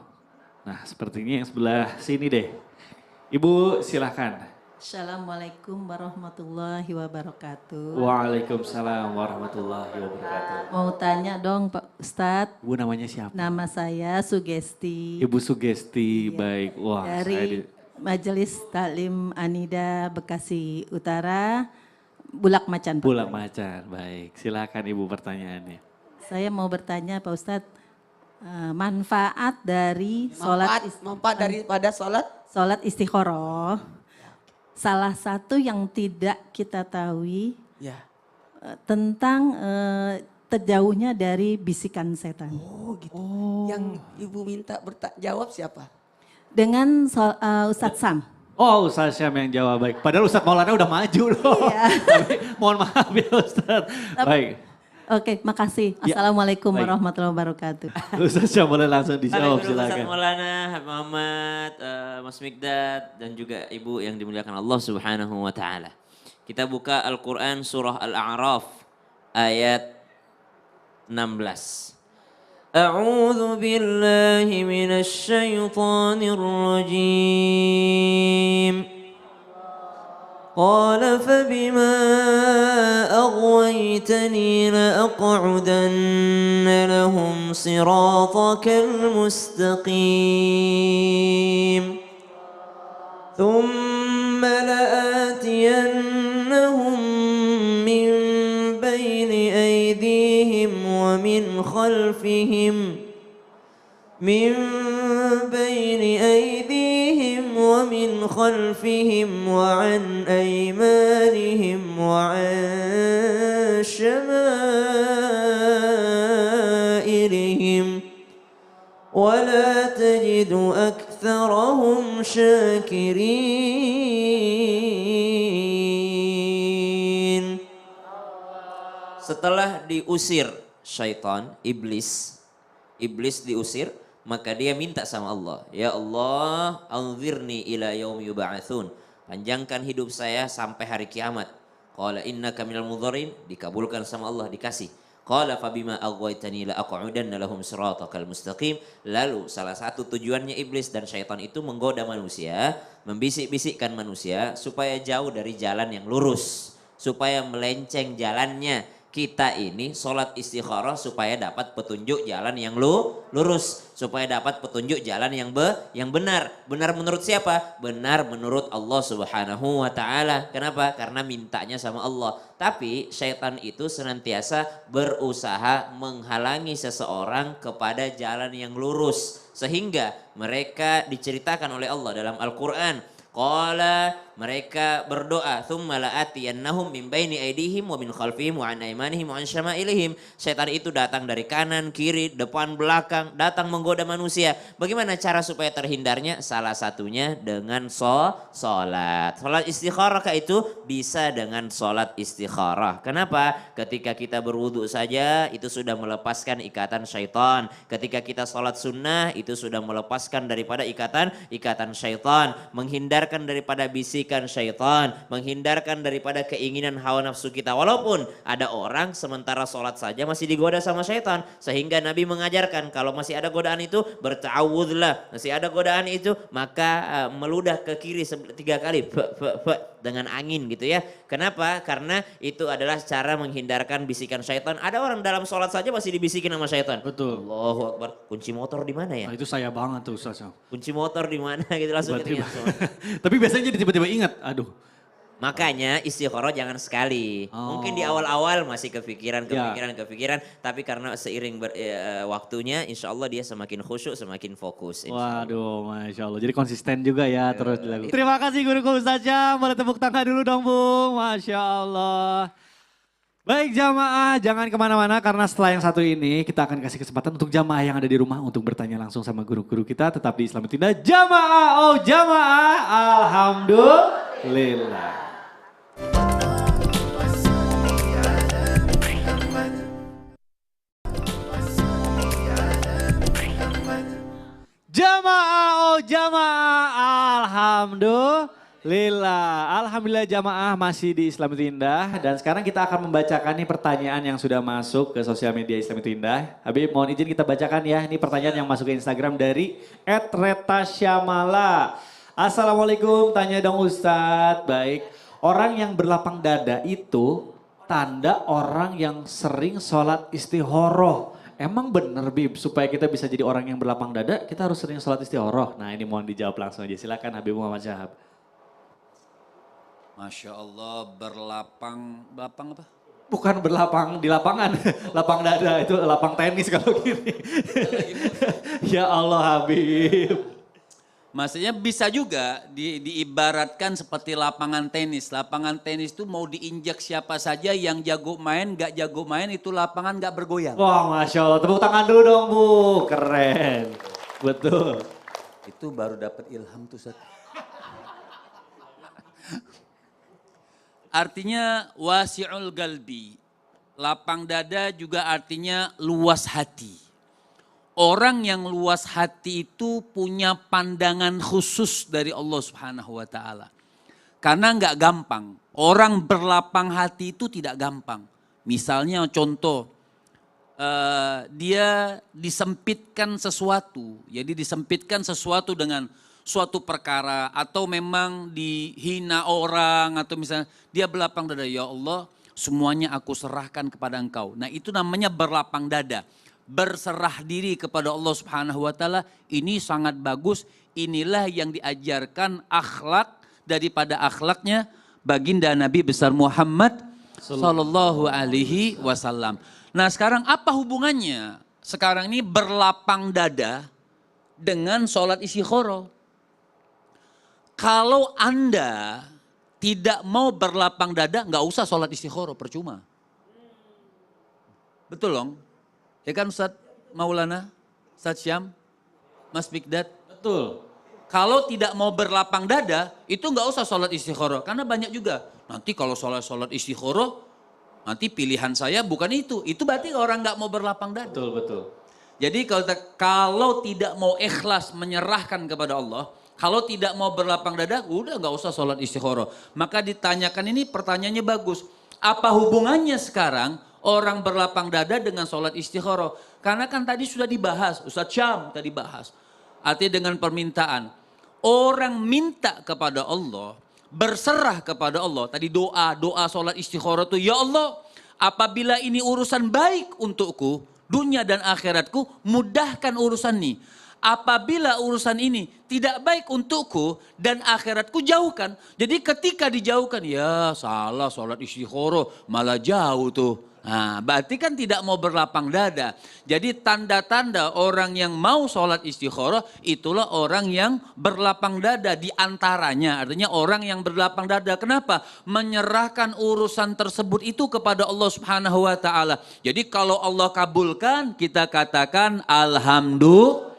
Nah, sepertinya yang sebelah sini deh. Ibu silahkan.
Assalamualaikum warahmatullahi wabarakatuh.
Waalaikumsalam warahmatullahi wabarakatuh.
Mau tanya dong Pak Ustadz.
Ibu namanya siapa?
Nama saya Sugesti.
Ibu Sugesti,
Iya.
baik. Wah,
Dari Majelis Taklim Anida Bekasi Utara, Bulak Macan. Pak.
Bulak Macan, baik. Silakan Ibu pertanyaannya.
Saya mau bertanya Pak Ustadz, manfaat dari sholat
Manfaat daripada sholat
istikharah. Salah satu yang tidak kita tahu
ya.
tentang terjauhnya dari bisikan setan.
Oh gitu. Yang ibu minta jawab siapa?
Dengan Ustadz Sam.
Oh, Ustaz Syam yang jawab, baik. Padahal Ustadz Maulana udah maju loh.
Iya.
Tapi mohon maaf ya Ustadz. Baik.
Oke, makasih.
Ya,
Assalamualaikum
baik.
warahmatullahi wabarakatuh.
Ustaz Syam boleh langsung dijawab,
Ustaz
silakan.
Maulana, Habib Muhammad, Mas Mikdad, dan juga Ibu yang dimuliakan Allah Subhanahu wa taala. Kita buka Al-Qur'an surah Al-A'raf ayat 16. A'udzu billahi minasy syaithanir rajim. قال فبما أغويتني لأقعدن لهم صراطك المستقيم ثم لآتينهم من بين أيديهم ومن خلفهم ومن خلفهم وعن أيمانهم وعن شمائلهم ولا تجد أكثرهم شاكرين. Setelah diusir syaitan, iblis diusir, maka dia minta sama Allah, ya Allah, anzirni ila yaum yub'atsun. Panjangkan hidup saya sampai hari kiamat. Qala innaka minal mudzarin, dikabulkan sama Allah, dikasih. Qala fabima aghwaytani la aq'udanna lahum siratakal mustaqim. Lalu salah satu tujuannya iblis dan syaitan itu menggoda manusia, membisik-bisikkan manusia supaya jauh dari jalan yang lurus, supaya melenceng jalannya. Kita ini sholat istikharah supaya dapat petunjuk jalan yang lurus, supaya dapat petunjuk jalan yang benar. Benar menurut siapa? Benar menurut Allah Subhanahu wa taala. Kenapa? Karena mintanya sama Allah. Tapi syaitan itu senantiasa berusaha menghalangi seseorang kepada jalan yang lurus, sehingga mereka diceritakan oleh Allah dalam Al-Qur'an. Qala, mereka berdoa, thumma la'atiyannahum min baini aydihim wa min khalfihim wa an aymanihim wa an syama'ilihim. Setan itu datang dari kanan, kiri, depan, belakang, datang menggoda manusia. Bagaimana cara supaya terhindarnya? Salah satunya dengan sholat. Sholat istikharah itu bisa dengan sholat istikharah. Kenapa? Ketika kita berwudu saja itu sudah melepaskan ikatan syaitan. Ketika kita sholat sunnah itu sudah melepaskan daripada ikatan syaitan. Menghindarkan daripada bisikan syaitan, menghindarkan daripada keinginan hawa nafsu kita. Walaupun ada orang sementara sholat saja masih digoda sama syaitan, sehingga Nabi mengajarkan kalau masih ada godaan itu berta'awudlah, masih ada godaan itu maka meludah ke kiri 3 kali dengan angin gitu ya. Kenapa? Karena itu adalah cara menghindarkan bisikan syaitan. Ada orang dalam sholat saja masih dibisikin sama syaitan.
Betul.
Allahu Akbar. Kunci motor di mana ya?
Nah, itu saya banget tuh Ustaz.
Kunci motor di mana gitu langsung
Tiba-tiba.
ketinggalan.
Tapi biasanya jadi tiba-tiba ingat, aduh.
Makanya istikharah jangan sekali. Mungkin di awal-awal masih kepikiran, tapi karena seiring waktunya, insya Allah dia semakin khusyuk, semakin fokus.
Waduh, Masya Allah. Jadi konsisten juga ya terus dilakukan. Terima kasih guruku Ustaz Syam. Boleh tepuk tangan dulu dong Bung. Masya Allah. Baik jamaah, jangan kemana-mana karena setelah yang satu ini kita akan kasih kesempatan untuk jamaah yang ada di rumah untuk bertanya langsung sama guru-guru kita. Tetap di Islam Itu Indah. Jamaah, oh jamaah, alhamdulillah. Jamaah, oh jamaah, alhamdulillah. Alhamdulillah jamaah masih di Islam Itu Indah. Dan sekarang kita akan membacakan nih pertanyaan yang sudah masuk ke sosial media Islam Itu Indah. Habib mohon izin kita bacakan ya. Ini pertanyaan yang masuk ke Instagram dari @retasyamala. Assalamualaikum, tanya dong Ustadz. Baik, orang yang berlapang dada itu tanda orang yang sering sholat istikharah. Emang bener Bib, supaya kita bisa jadi orang yang berlapang dada, kita harus sering sholat istikharah. Nah ini mohon dijawab langsung aja, silakan Habib Muhammad Syahab.
Masya Allah, berlapang apa?
Bukan berlapang di lapangan, lapang dada itu lapang tenis kalau gini. Ya Allah Habib.
Maksudnya bisa juga diibaratkan seperti lapangan tenis. Lapangan tenis itu mau diinjak siapa saja yang jago main, gak jago main itu lapangan gak bergoyang.
Wah Masya Allah, tepuk tangan dulu dong Bu, keren. Betul.
Itu baru dapat ilham tuh Ustaz. Artinya wasi'ul galbi. Lapang dada juga artinya luas hati. Orang yang luas hati itu punya pandangan khusus dari Allah Subhanahu wa taala. Karena enggak gampang. Orang berlapang hati itu tidak gampang. Misalnya contoh, dia disempitkan sesuatu. Jadi disempitkan sesuatu dengan suatu perkara atau memang dihina orang atau misalnya dia berlapang dada, ya Allah semuanya aku serahkan kepada Engkau. Nah itu namanya berlapang dada. Berserah diri kepada Allah Subhanahu wa taala ini sangat bagus. Inilah yang diajarkan akhlak daripada akhlaknya baginda Nabi besar Muhammad sallallahu alaihi wasallam. Nah, sekarang apa hubungannya? Sekarang ini berlapang dada dengan sholat istikharah. Kalau Anda tidak mau berlapang dada, nggak usah sholat istikharah, percuma. Betul dong? Ya kan Ustaz Maulana, Ustaz Syam, Mas Bigdat?
Betul.
Kalau tidak mau berlapang dada, itu nggak usah sholat istikharah. Karena banyak juga, nanti kalau sholat istikharah, nanti pilihan saya bukan itu. Itu berarti orang nggak mau berlapang dada.
Betul, betul.
Jadi kalau tidak mau ikhlas menyerahkan kepada Allah, Kalau tidak mau berlapang dada, udah nggak usah sholat istikharah. Maka ditanyakan ini pertanyaannya bagus. Apa hubungannya sekarang orang berlapang dada dengan sholat istikharah? Karena kan tadi sudah dibahas, Ustaz Syam tadi bahas. Artinya dengan permintaan. Orang minta kepada Allah, berserah kepada Allah. Tadi doa sholat istikharah itu, ya Allah, apabila ini urusan baik untukku, dunia dan akhiratku, mudahkan urusan ini. Apabila urusan ini tidak baik untukku dan akhiratku, jauhkan. Jadi ketika dijauhkan, ya salah sholat istikharah, malah jauh tuh. Nah, berarti kan tidak mau berlapang dada. Jadi tanda-tanda orang yang mau sholat istikharah itulah orang yang berlapang dada di antaranya. Artinya orang yang berlapang dada. Kenapa? Menyerahkan urusan tersebut itu kepada Allah Subhanahu wa taala. Jadi kalau Allah kabulkan, kita katakan alhamdulillah.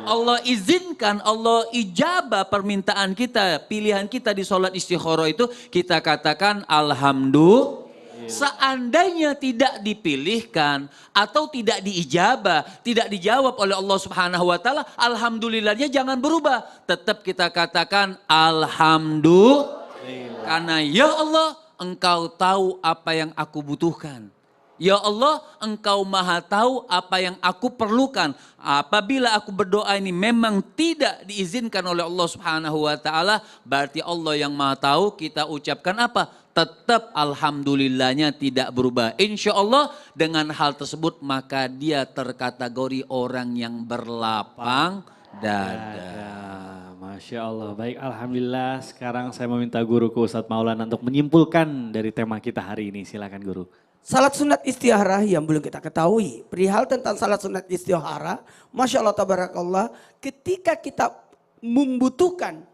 Allah izinkan, Allah ijabah permintaan kita, pilihan kita di sholat istikharah itu, kita katakan alhamdulillah. Seandainya tidak dipilihkan atau tidak diijabah, tidak dijawab oleh Allah Subhanahu wa taala, alhamdulillahnya jangan berubah. Tetap kita katakan alhamdulillah. Karena ya Allah, Engkau tahu apa yang aku butuhkan. Ya Allah, Engkau maha tahu apa yang aku perlukan. Apabila aku berdoa ini memang tidak diizinkan oleh Allah Subhanahu wa taala, berarti Allah yang maha tahu, kita ucapkan apa? Tetap alhamdulillahnya tidak berubah. Insya Allah dengan hal tersebut maka dia terkategori orang yang berlapang dada.
Masya Allah, baik alhamdulillah. Sekarang saya meminta guruku Ustadz Maulana untuk menyimpulkan dari tema kita hari ini. Silakan guru.
Salat sunat istikharah yang belum kita ketahui. Perihal tentang salat sunat istikharah, Masya Allah tabarakallah, ketika kita membutuhkan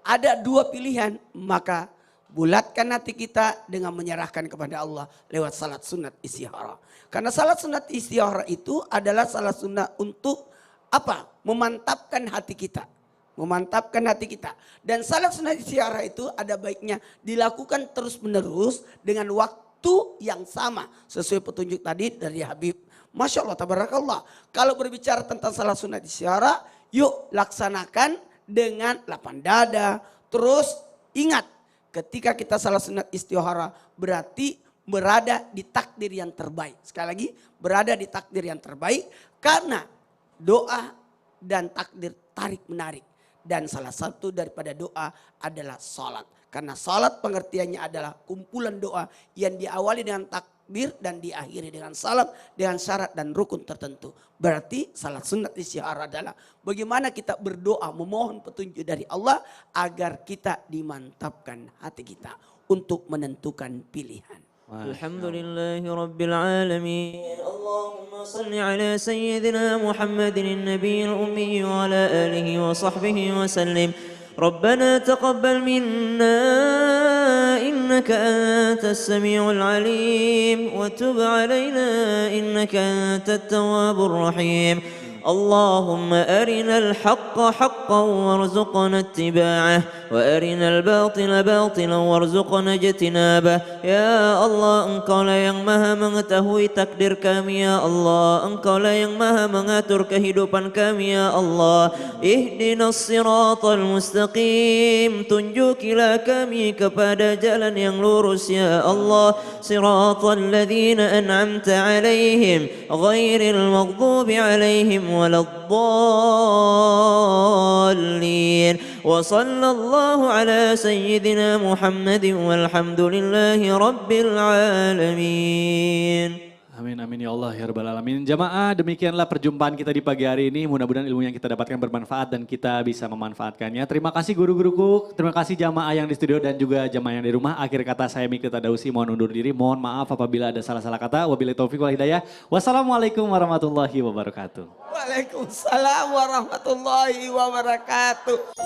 ada dua pilihan, maka bulatkan hati kita dengan menyerahkan kepada Allah lewat salat sunat istikharah. Karena salat sunat istikharah itu adalah salat sunat untuk apa? Memantapkan hati kita. Memantapkan hati kita. Dan salat sunat istikharah itu ada baiknya dilakukan terus menerus dengan waktu yang sama sesuai petunjuk tadi dari Habib. Masya Allah tabarakallah. Kalau berbicara tentang salat sunat istikharah, yuk laksanakan dengan lapang dada. Terus ingat, ketika kita salat sunat istikharah berarti berada di takdir yang terbaik. Sekali lagi, berada di takdir yang terbaik karena doa dan takdir tarik menarik. Dan salah satu daripada doa adalah salat. Karena salat pengertiannya adalah kumpulan doa yang diawali dengan takbir dan diakhiri dengan salam dengan syarat dan rukun tertentu. Berarti salat sunat istikharah adalah bagaimana kita berdoa memohon petunjuk dari Allah agar kita dimantapkan hati kita untuk menentukan pilihan.
Alhamdulillahi Rabbil Alamin. Allahumma salli ala Sayyidina Muhammadin Nabiyil Ummi wa ala alihi wa sahbihi wa sallim. ربنا تقبل منا إنك أنت السميع العليم وتب علينا إنك أنت التواب الرحيم اللهم أرنا الحق حقا وارزقنا اتباعه وأرنا الباطل باطلا وارزقنا اجتنابه يا الله Engkau lah yang maha mengetahui takdir kami ya Allah Engkau lah yang maha mengatur kehidupan kami ya Allah ihdinas siratal mustaqim tunjukilah kami kepada jalan yang lurus ya Allah siratal ladzina an'amta alaihim ghairil maghdubi alaihim ولا الضالين وصلى الله على سيدنا محمد والحمد لله رب العالمين.
Amin amin ya Allah ya rabbal alamin. Jamaah, demikianlah perjumpaan kita di pagi hari ini. Mudah-mudahan ilmu yang kita dapatkan bermanfaat dan kita bisa memanfaatkannya. Terima kasih guru-guruku, terima kasih jamaah yang di studio dan juga jamaah yang di rumah. Akhir kata saya Mikdad Tadausi mohon undur diri. Mohon maaf apabila ada salah-salah kata. Wabillahi taufiq wal hidayah. Wassalamualaikum warahmatullahi wabarakatuh.
Waalaikumsalam warahmatullahi wabarakatuh.